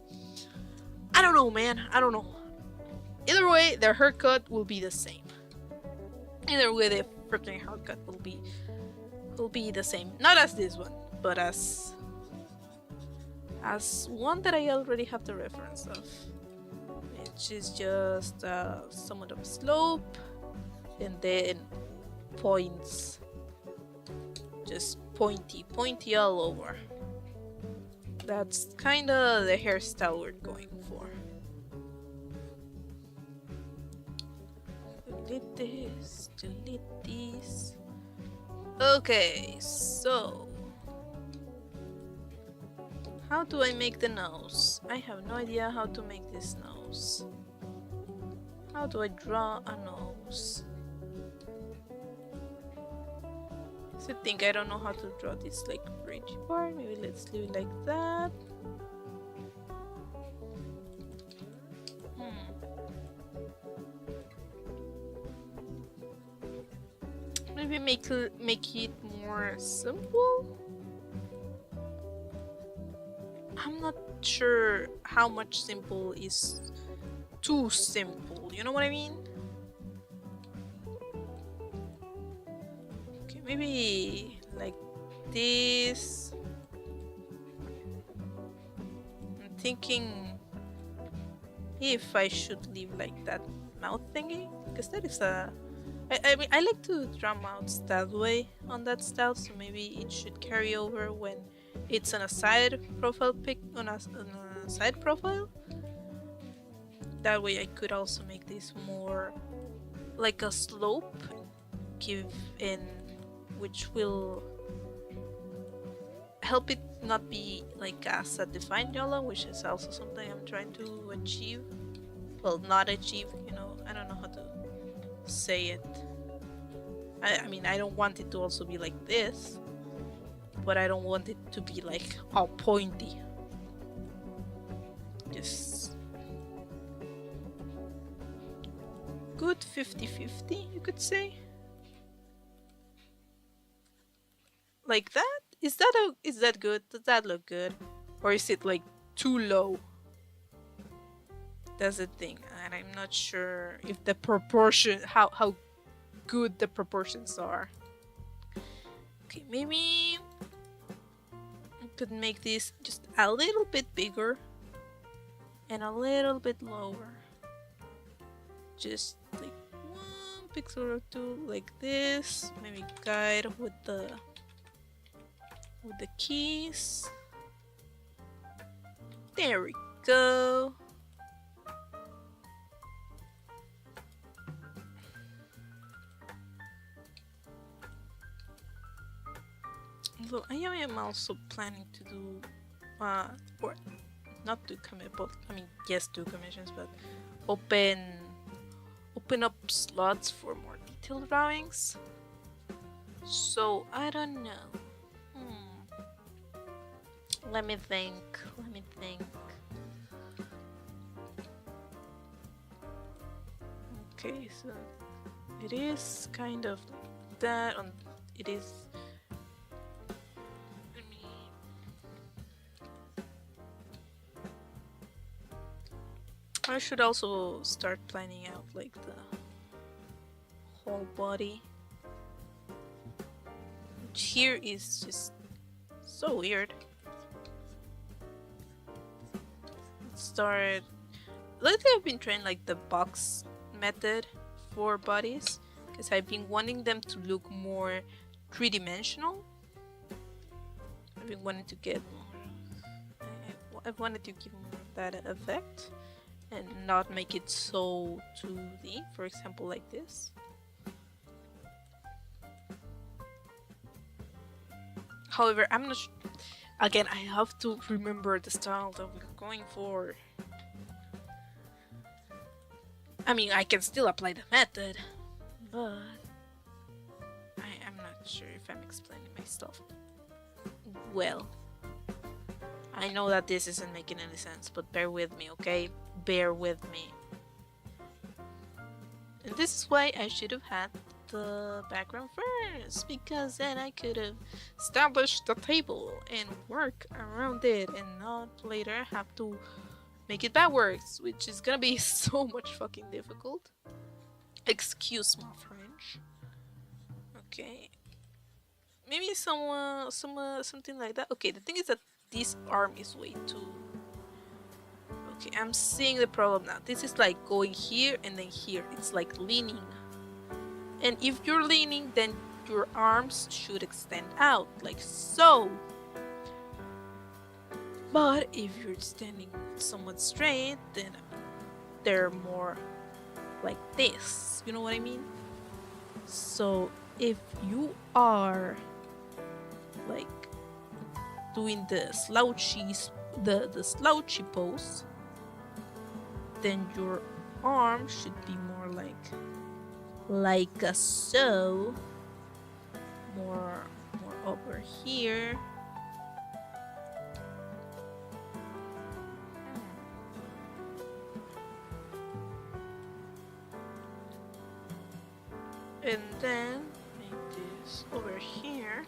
I don't know, man, I don't know. Either way, their haircut will be the same. Either way, the freaking haircut will be the same. Not as this one, but as one that I already have the reference of, which is just somewhat of a slope and then points, just pointy all over. That's kind of the hairstyle we're going for. Delete this, delete these. Okay, so how do I make the nose? I have no idea how to make this nose. How do I draw a nose? So I think I don't know how to draw this like bridge part. Maybe let's leave it like that. Maybe make it more simple. I'm not sure how much simple is too simple, you know what I mean? Okay, maybe like this. I'm thinking if I should leave like that mouth thingy, because that is I mean, I like to draw mouths that way on that style, so maybe it should carry over when it's on a side profile on a side profile. That way I could also make this more like a slope give in, which will help it not be like as a defined YOLO, which is also something I'm trying to achieve. Well, not achieve, you know, I don't know how to say it. I mean, I don't want it to also be like this, but I don't want it to be like all pointy. Just good 50-50, you could say. Like that? Is that good? Does that look good? Or is it like too low? That's the thing, and I'm not sure if the proportion, how good the proportions are. Okay, maybe I could make this just a little bit bigger and a little bit lower. Just like 1 pixel or 2, like this. Maybe guide with the keys. There we go. Although I am also planning to do, or not do commit, but I mean yes, do commissions, but open up slots for more detailed drawings. So I don't know. Let me think. Okay, so it is kind of that. It is. I should also start planning out like the whole body. Which here is just so weird. Let's start. Lately I've been trying like the box method for bodies, because I've been wanting them to look more three-dimensional. I've been wanting to get I wanted to give him that effect and not make it so 2D, for example, like this. However, I'm not again, I have to remember the style that we're going for. I mean, I can still apply the method, but I am not sure if I'm explaining myself well. I know that this isn't making any sense, but bear with me, okay? Bear with me. And this is why I should have had the background first, because then I could have established the table and work around it and not later have to make it backwards, which is gonna be so much fucking difficult. Excuse my French. Okay. Maybe something like that. Okay, the thing is that this arm is way too... Okay, I'm seeing the problem now. This is like going here and then here. It's like leaning. And if you're leaning, then your arms should extend out, like so. But if you're standing somewhat straight, then they're more like this. You know what I mean? So if you are like doing the slouchy pose, then your arm should be more like a so, more over here. And then make this over here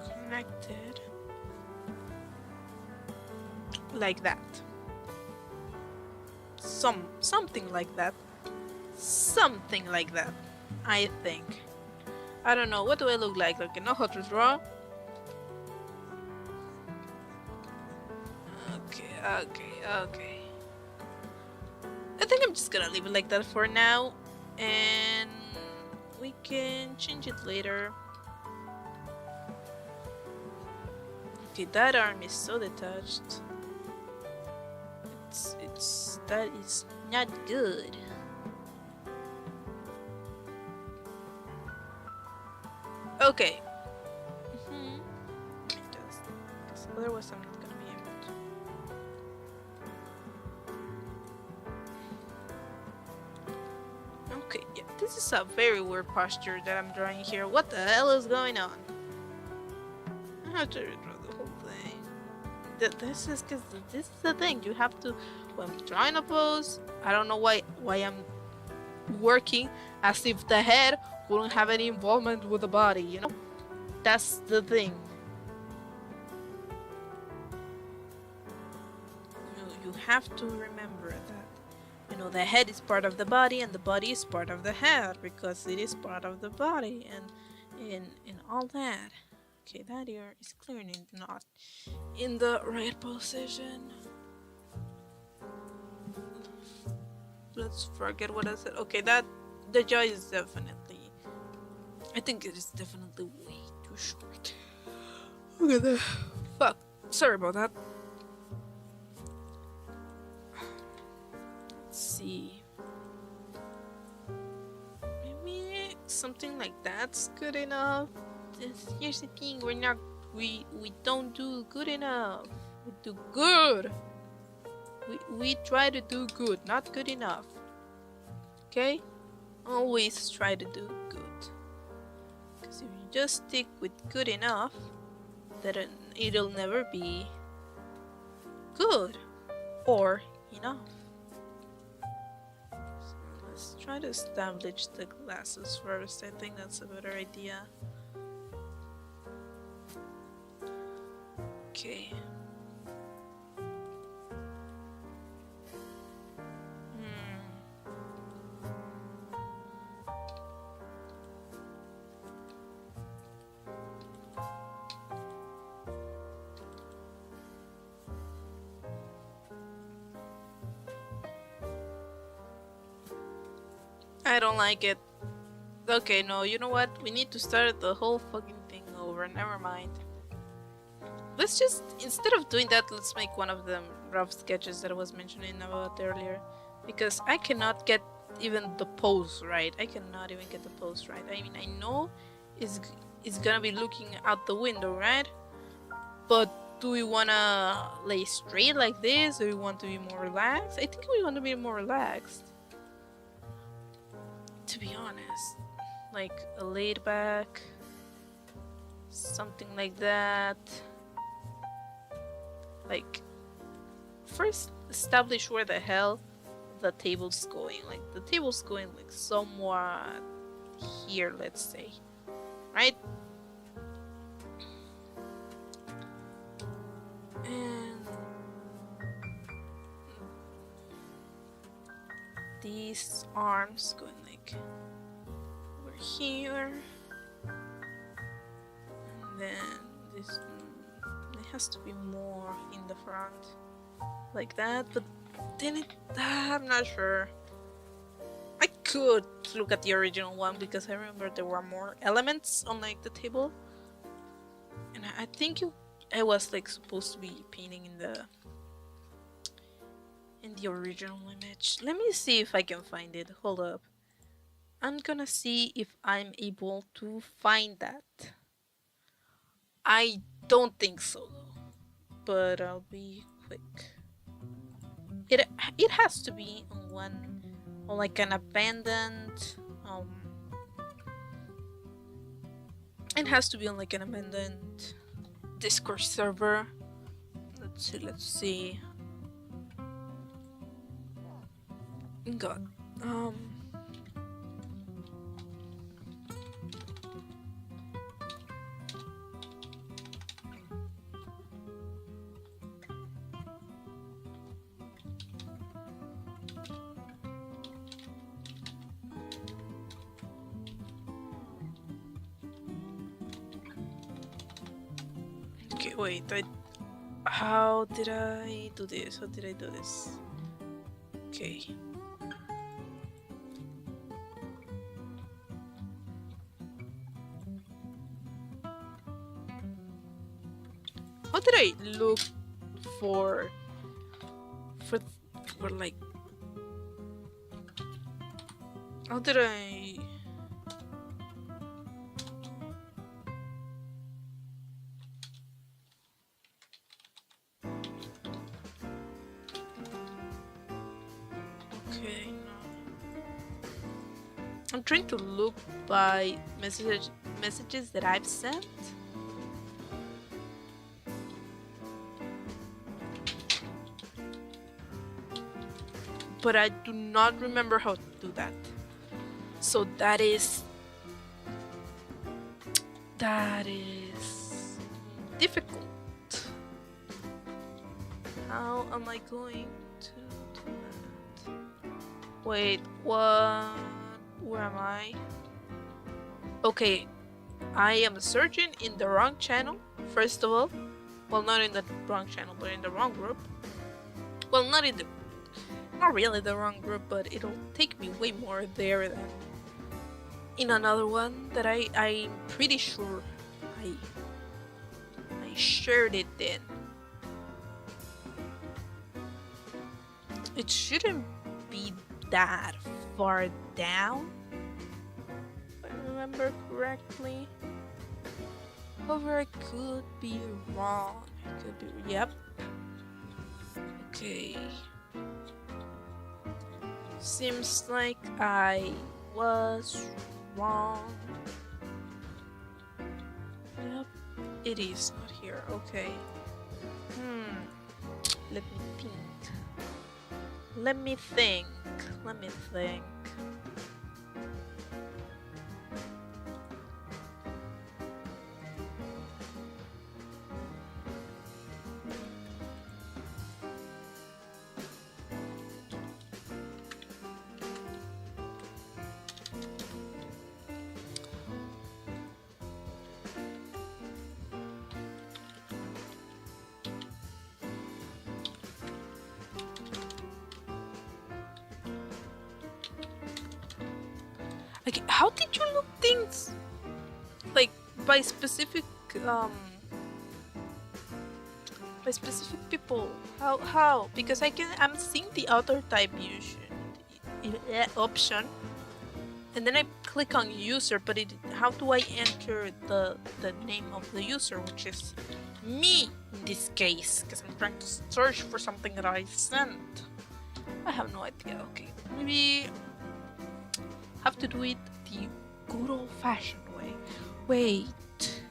connected like that. Something like that. Something like that, I think. I don't know. What do I look like? Like I know how to draw. Okay. I think I'm just gonna leave it like that for now, and we can change it later. Okay, that arm is so detached. That is not good. Okay. Because otherwise I'm not gonna be able to. Okay, yeah, this is a very weird posture that I'm drawing here. What the hell is going on? I have to redraw the whole thing. This is because this is the thing. You have to, when drawing a pose, I don't know why I'm working as if the head wouldn't have any involvement with the body, you know? That's the thing. You have to remember that, you know, the head is part of the body and the body is part of the head because it is part of the body and all that. Okay, that ear is clearly not in the right position. Let's forget what I said. Okay, the jaw is definitely, I think it is definitely way too short. Look at that. Fuck. Sorry about that. Let's see. Maybe something like that's good enough. Here's the thing, we don't do good enough. We do good. We try to do good, not good enough. Okay? Always try to do good. Because if you just stick with good enough, then it'll never be good or enough. So let's try to establish the glasses first. I think that's a better idea. Okay. I don't like it. Okay, no, you know what? We need to start the whole fucking thing over. Never mind. let's just, instead of doing that, let's make one of the rough sketches that I was mentioning about earlier. Because I cannot get even the pose right. I cannot even get the pose right. I mean, I know it's gonna be looking out the window, right? But do we wanna lay straight like this? Do we want to be more relaxed? I think we want to be more relaxed. To be honest. Like a laid back, something like that. Like, first establish where the hell the table's going. Like, the table's going like somewhat here, let's say, right? And these arms going like over here, and then this it has to be more in the front like that, but then I'm not sure. I could look at the original one because I remember there were more elements on like the table, and I think I was like supposed to be painting in the original image. Let me see if I can find it. Hold up. I'm gonna see if I'm able to find that. I don't think so though, but I'll be quick. It has to be on like an abandoned it has to be on like an abandoned Discord server. Let's see. God. Okay, wait, how did I do this? How did I do this? Okay. How did I look for like, how did I okay, no. I'm trying to look by messages that I've sent. But I do not remember how to do that. So that is difficult. How am I going to do that? Wait, what? Where am I? Okay, I am searching in the wrong channel, first of all. Well, not in the wrong channel, but in the wrong group. Well, not really the wrong group, but it'll take me way more there than in another one that I'm pretty sure I shared it in. It shouldn't be that far down, if I remember correctly. However, I could be wrong. Yep. Okay. Seems like I was wrong. Yep, it is not here. Okay. Let me think. Let me think. Like, how did you look things like by specific by specific people. How? Because I'm seeing the other type option, and then I click on user, but how do I enter the name of the user, which is me in this case, because I'm trying to search for something that I sent. I have no idea. Okay, maybe have to do it the good old-fashioned way. Wait.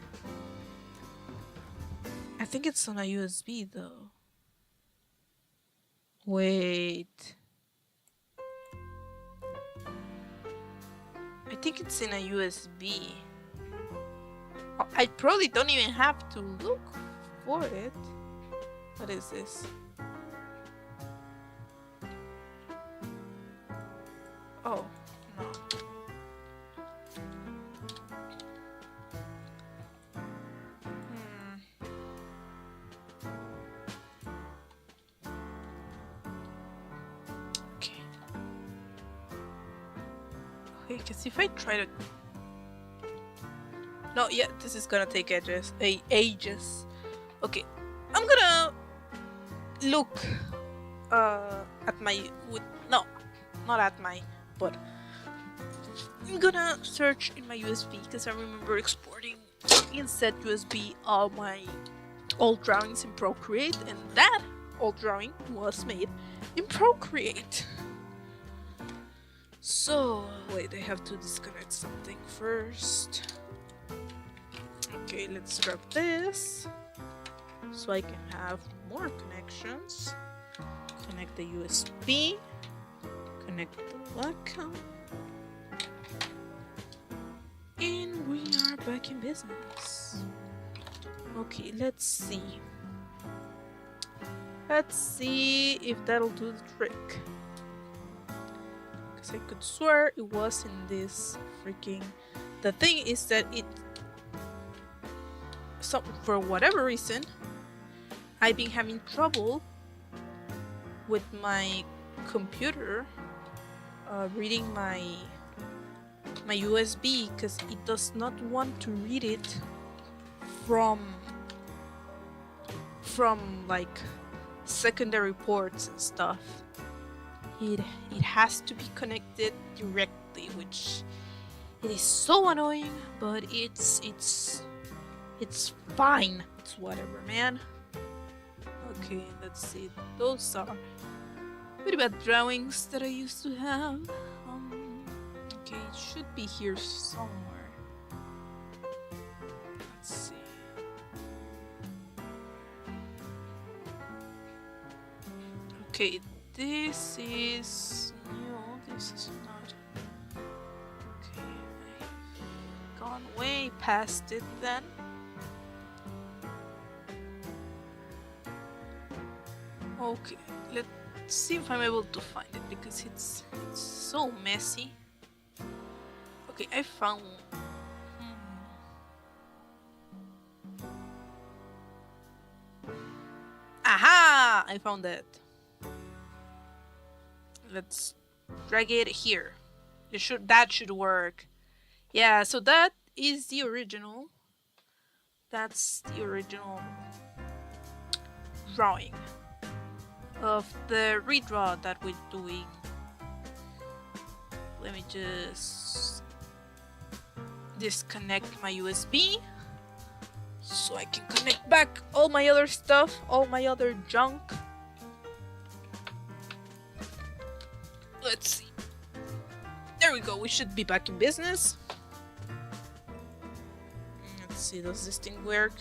I think it's on a USB though. Wait. I think it's in a USB. I probably don't even have to look for it. What is this? Oh, no. Because if I try to... No, yeah, this is gonna take ages. Okay, I'm gonna look at my... No, not at my... But I'm gonna search in my USB because I remember exporting inside USB all my old drawings in Procreate, and that old drawing was made in Procreate. So, wait, I have to disconnect something first. Okay, let's grab this so I can have more connections. Connect the USB, connect the webcam, and we are back in business. Okay, let's see. Let's see if that'll do the trick. I could swear it was in this freaking... The thing is that for whatever reason, I've been having trouble with my computer reading my USB because it does not want to read it from like secondary ports and stuff. It has to be connected directly, which it is so annoying, but it's fine. It's whatever, man. Okay, let's see. Those are pretty bad drawings that I used to have. Okay, it should be here somewhere. Let's see. Okay. This is new, this is not. Okay, I've gone way past it then. Okay, let's see if I'm able to find it because it's so messy. Okay, I found... Aha! I found it. Let's drag it here. That should work. Yeah, so that is the original. That's the original drawing of the redraw that we're doing. Let me just disconnect my USB so I can connect back all my other stuff, all my other junk. Let's see. There we go. We should be back in business. Let's see. Does this thing work?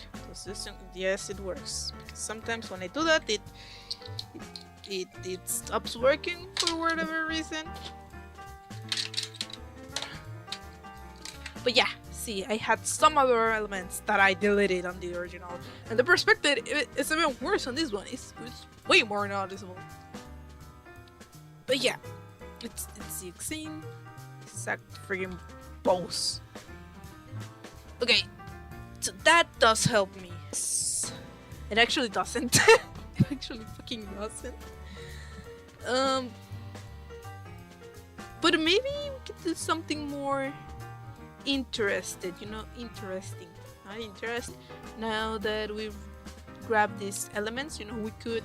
Yes, it works. Because sometimes when I do that, it stops working for whatever reason. But yeah, see, I had some other elements that I deleted on the original, and the perspective is even worse on this one. It's way more noticeable. But yeah. It's the exact friggin' boss. Okay, so that does help me. It actually doesn't. It actually fucking doesn't. But maybe we could do something more interesting. Not interest. Now that we've grab these elements, you know, we could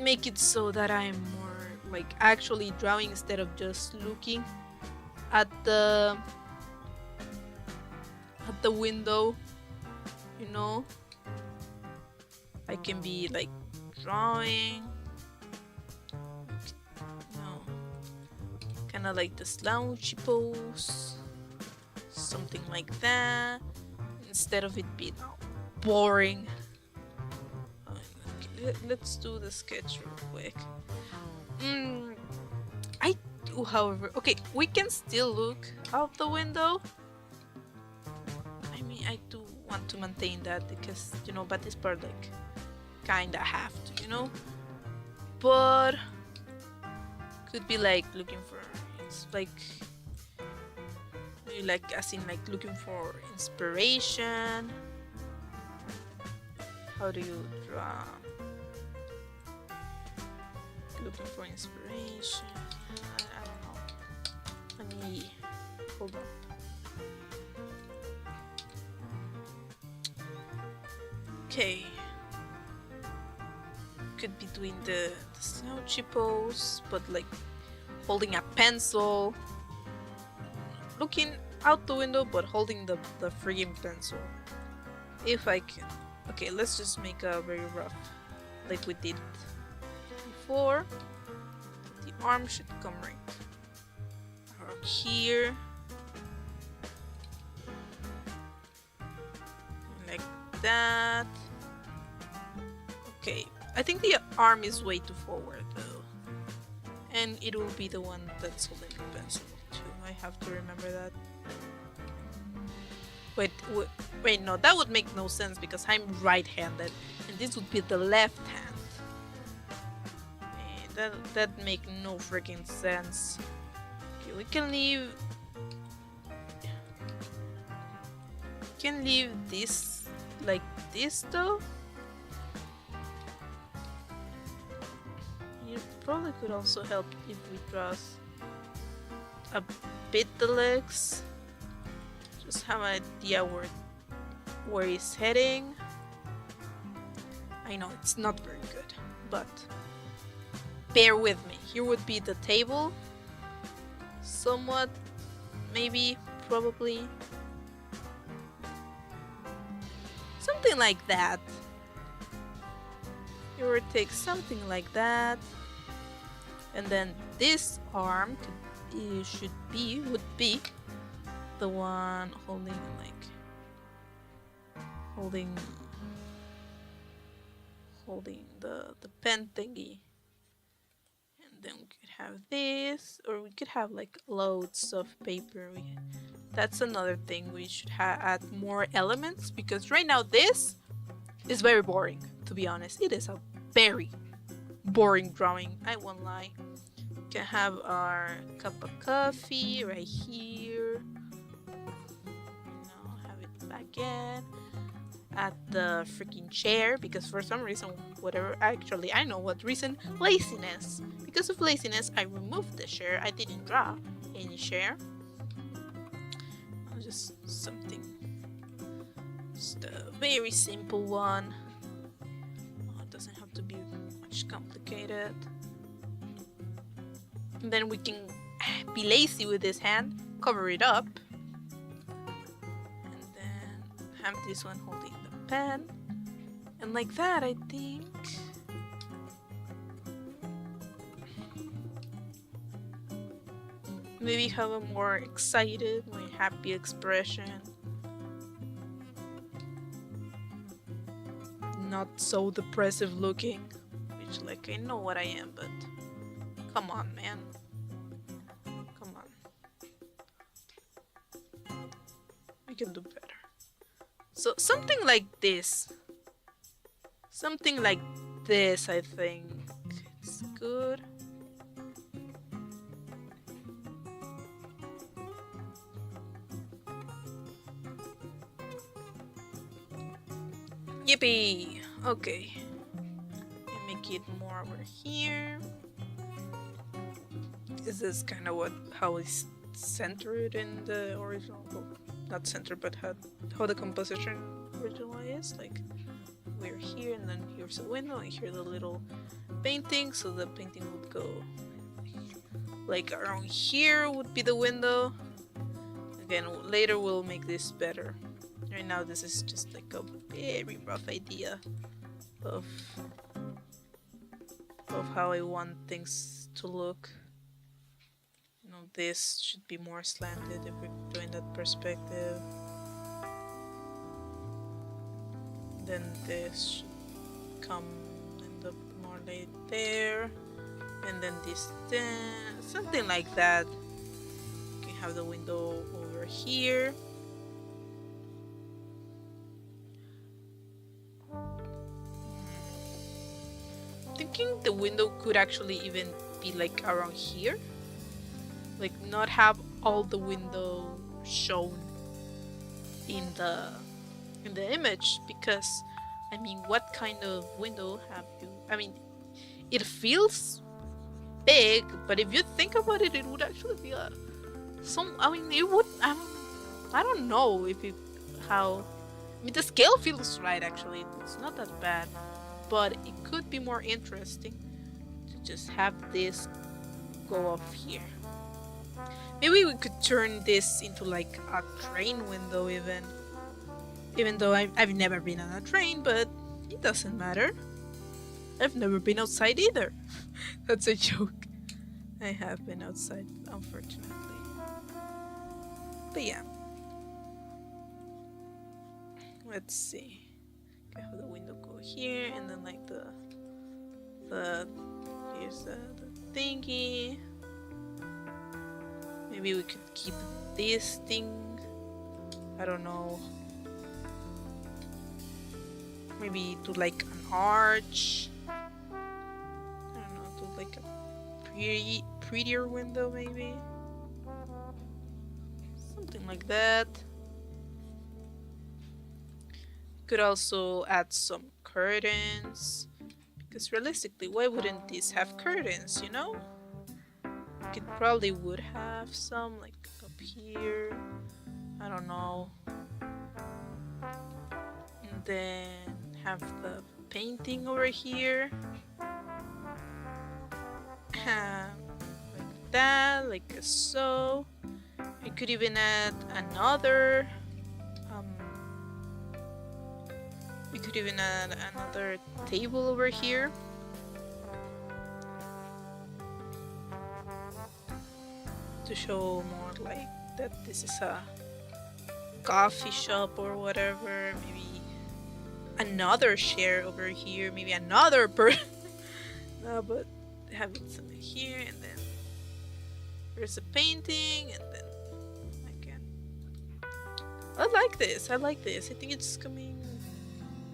make it so that I'm more like actually drawing instead of just looking at the window, you know. I can be like drawing, you know, kind of like the slouchy pose, something like that, instead of it being boring. Okay, let's do the sketch real quick. I do, however, okay, we can still look out the window. I mean, I do want to maintain that because, you know, but this part like kinda have to, you know, but could be like looking for, it's like as in like looking for inspiration. How do you draw? Looking for inspiration. I don't know. Let me hold up. Okay. Could be doing the slouchy pose, but like holding a pencil, looking out the window, but holding the friggin' pencil. If I can. Okay, let's just make a very rough, like we did before. The arm should come right around here, like that. Okay, I think the arm is way too forward though, and it will be the one that's holding the pencil too. I have to remember that. Wait, no, that would make no sense because I'm right-handed, and this would be the left hand. That make no freaking sense. Okay, we can leave this like this though. You probably could also help if we draw a bit the legs. Just have an idea where he's heading. I know it's not very good, but bear with me. Here would be the table. Somewhat, maybe, probably. Something like that. You would take something like that. And then this arm would be the one holding the pen thingy. And then we could have this, or we could have like loads of paper. That's another thing, we should add more elements, because right now this is very boring, to be honest. It is a very boring drawing, I won't lie. We can have our cup of coffee right here. Have it back in. At the freaking chair, because for some reason, actually I know what reason, laziness. Because of laziness, I removed the chair. I didn't draw any chair. Just something, just a very simple one. It doesn't have to be much complicated. And then we can be lazy with this hand, cover it up, and then have this one holding the pen, and like that, I think. Maybe have a more excited, more happy expression. Not so depressive looking, which, like, I know what I am, but come on, man. Come on. We can do better. So, something like this. Something like this, I think. It's good. Yippee! Okay. Make it more over here. This is kind of how it's centered in the original. Well, not centered, but how the composition originally is. Like we're here, and then here's a window, and here the little painting. So the painting would go like around here would be the window. Again, later we'll make this better. Right now this is just like a very rough idea of how I want things to look. You know, this should be more slanted if we're doing that perspective. Then this should come end up more like there, and then this something like that. You can have the window over here. Thinking the window could actually even be like around here, like not have all the window shown in the image, because I mean, what kind of window have you? I mean, it feels big, but if you think about it, it would actually be a I mean, it would. I don't know if it how. I mean, the scale feels right. Actually, it's not that bad, but it could be more interesting to just have this go off here. Maybe we could turn this into like a train window, even though I've never been on a train, but it doesn't matter. I've never been outside either. That's a joke. I have been outside, unfortunately. But yeah. Let's see. Okay, have the window go here, and then like here's the thingy. Maybe we could keep this thing. I don't know. Maybe do like an arch. I don't know, do like a prettier window maybe. Something like that. Could also add some curtains. Because realistically, why wouldn't this have curtains, you know? It probably would have some like up here. I don't know. And then have the painting over here. Like that, like so. I could even add another. We could even add another table over here. To show more like that this is a coffee shop or whatever. Maybe another chair over here, maybe another person. No, but having something here, and then there's a painting, and then again. I like this. I like this. I think it's coming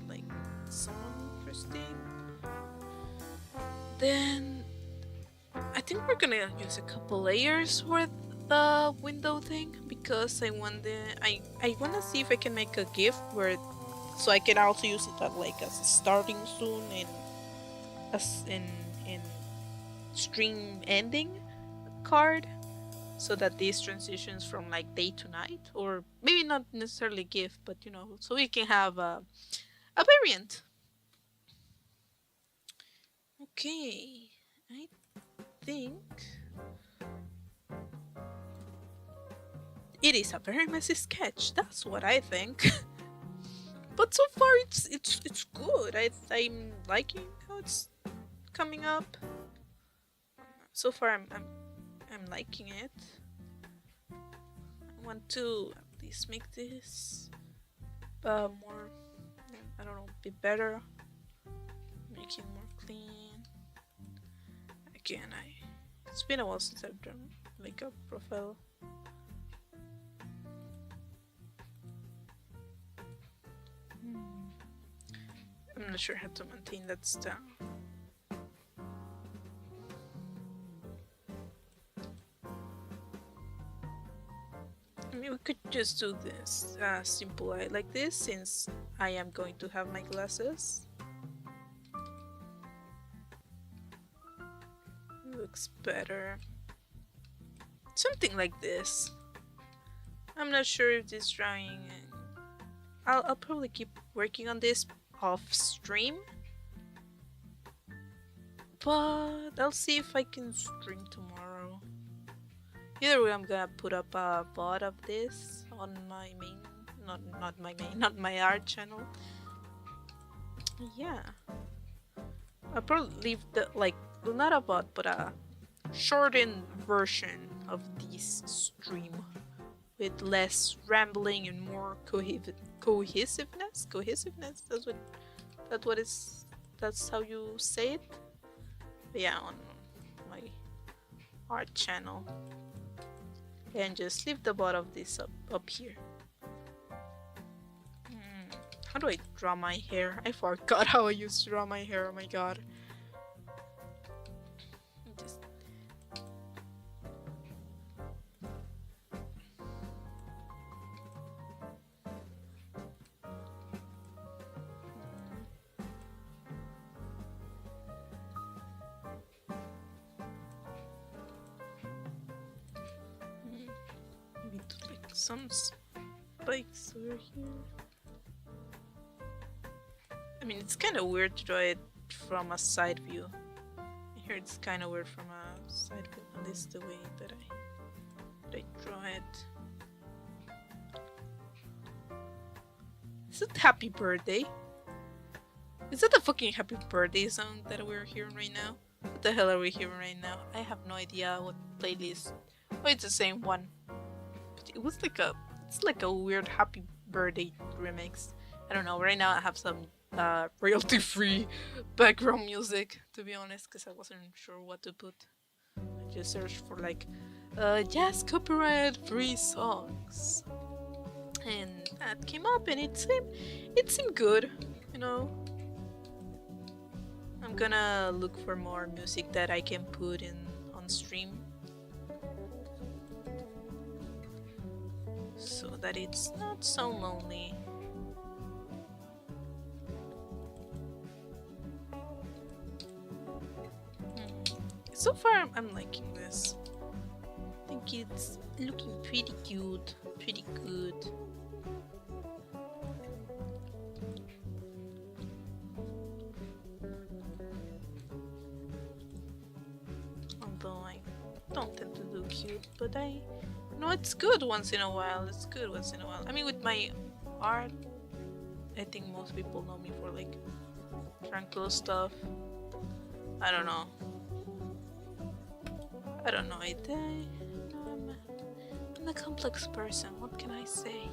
like somewhat interesting. Then I think we're gonna use a couple layers for the window thing, because I wanna see if I can make a GIF where, so I can also use it like as a starting soon and as in stream ending card, so that this transitions from like day to night, or maybe not necessarily GIF, but you know, so we can have a variant. Okay, I think it is a very messy sketch. That's what I think. But so far it's good. I'm liking how it's coming up. So far I'm liking it. I want to at least make this more, I don't know, be better. Make it more clean. Again, it's been a while since I've done like a profile. I'm not sure how to maintain that style. I mean, we could just do this simple eye like this, since I am going to have my glasses. Looks better. Something like this. I'm not sure if this drawing. I'll probably keep working on this, off stream. But I'll see if I can stream tomorrow. Either way, I'm gonna put up a VOD of this on my main, not my main, not my art channel. Yeah, I'll probably leave the not a VOD, but a shortened version of this stream with less rambling and more cohesiveness. Cohesiveness. That's how you say it. But yeah, on my art channel. And just leave the bottom of this up here. How do I draw my hair? I forgot how I used to draw my hair. Oh my god. Just... Maybe do like some spikes over here. I mean, it's kind of weird to draw it from a side view. I hear it's kind of weird from a side view, at least the way that I draw it. Is it Happy Birthday? Is that the fucking Happy Birthday song that we're hearing right now? What the hell are we hearing right now? I have no idea what playlist. Oh, it's the same one. But it was it's like a weird Happy Birthday remix. I don't know. Right now I have some royalty-free background music, to be honest, because I wasn't sure what to put. I just searched for like jazz copyright-free songs, and that came up, and it seemed good, you know. I'm gonna look for more music that I can put in on stream, so that it's not so lonely. So far, I'm liking this. I think it's looking pretty cute, pretty good. Although I don't tend to do cute, but it's good once in a while. It's good once in a while. I mean, with my art, I think most people know me for like tranquil stuff. I don't know. I'm a complex person. What can I say?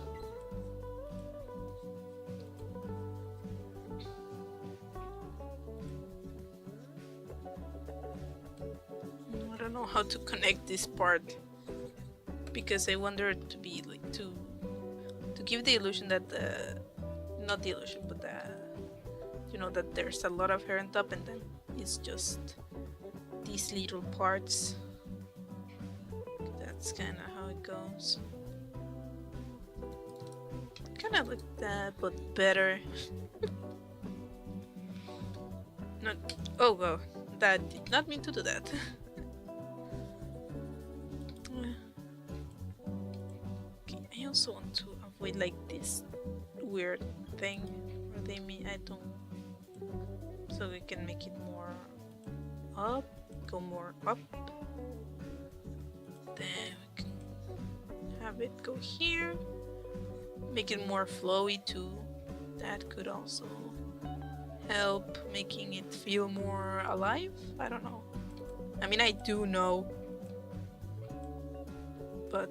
I don't know how to connect this part, because I want there to be like to give the illusion that not the illusion, but that there's a lot of hair on top, and then it's just these little parts. That's kind of how it goes. Kind of like that, but better. Oh well, that did not mean to do that. Okay, I also want to avoid like this weird thing where they mean I don't. So we can make it more up, go more up. Then we can have it go here. Make it more flowy too. That could also help making it feel more alive. I don't know. I mean, I do know, but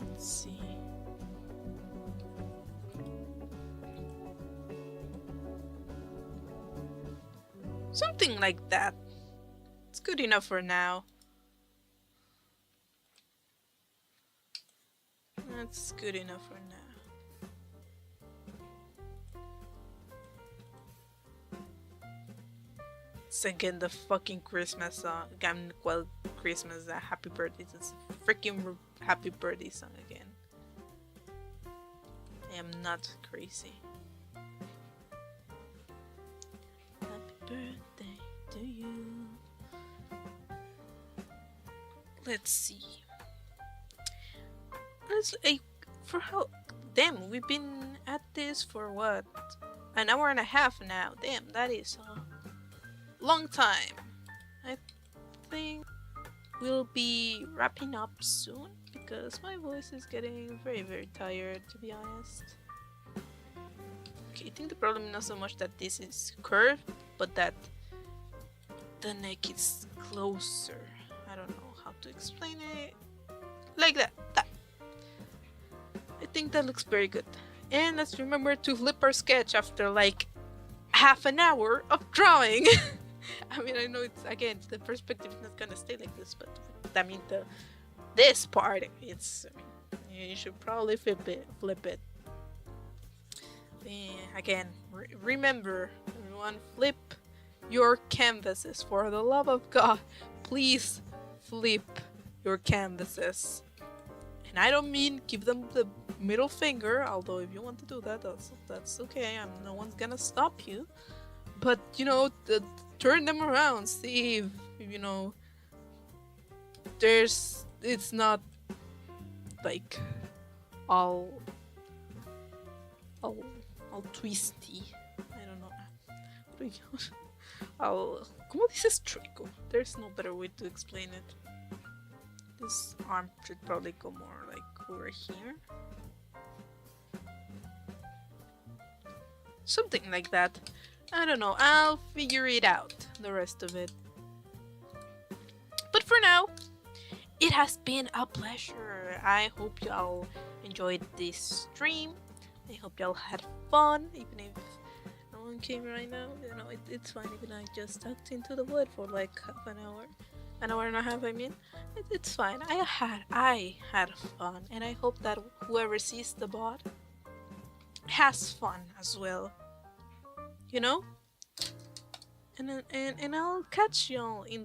let's see. Something like that. It's good enough for now. That's good enough for now. It's again the fucking Christmas song. Well, Christmas, happy birthday. It's a freaking happy birthday song again. I am not crazy. Happy birthday to you. Let's see. for how? Damn, we've been at this for what? An hour and a half now. Damn, that is a long time. I think we'll be wrapping up soon because my voice is getting very, very tired, to be honest. Okay, I think the problem is not so much that this is curved, but that the neck is closer. I don't know how to explain it. Like that. I think that looks very good. And let's remember to flip our sketch after like half an hour of drawing. I mean, I know it's, again, the perspective is not gonna stay like this, but I mean, this part, it's, I mean, you should probably flip it. Again, remember, everyone, flip your canvases. For the love of God, please flip your canvases. And I don't mean give them the middle finger, although if you want to do that, that's okay. No one's gonna stop you. But, you know, turn them around, see if, you know, it's not like all twisty. I don't know. ¿Cómo dices chueco? There's no better way to explain it. This arm should probably go more like over here. Something like that. I don't know. I'll figure it out, the rest of it. But for now, it has been a pleasure. I hope y'all enjoyed this stream. I hope y'all had fun, even if no one came right now. You know, it's fine even I just tucked into the wood for like half an hour. An hour and a half, I mean. It's fine. I had fun, and I hope that whoever sees the bot has fun as well. You know? And I'll catch y'all in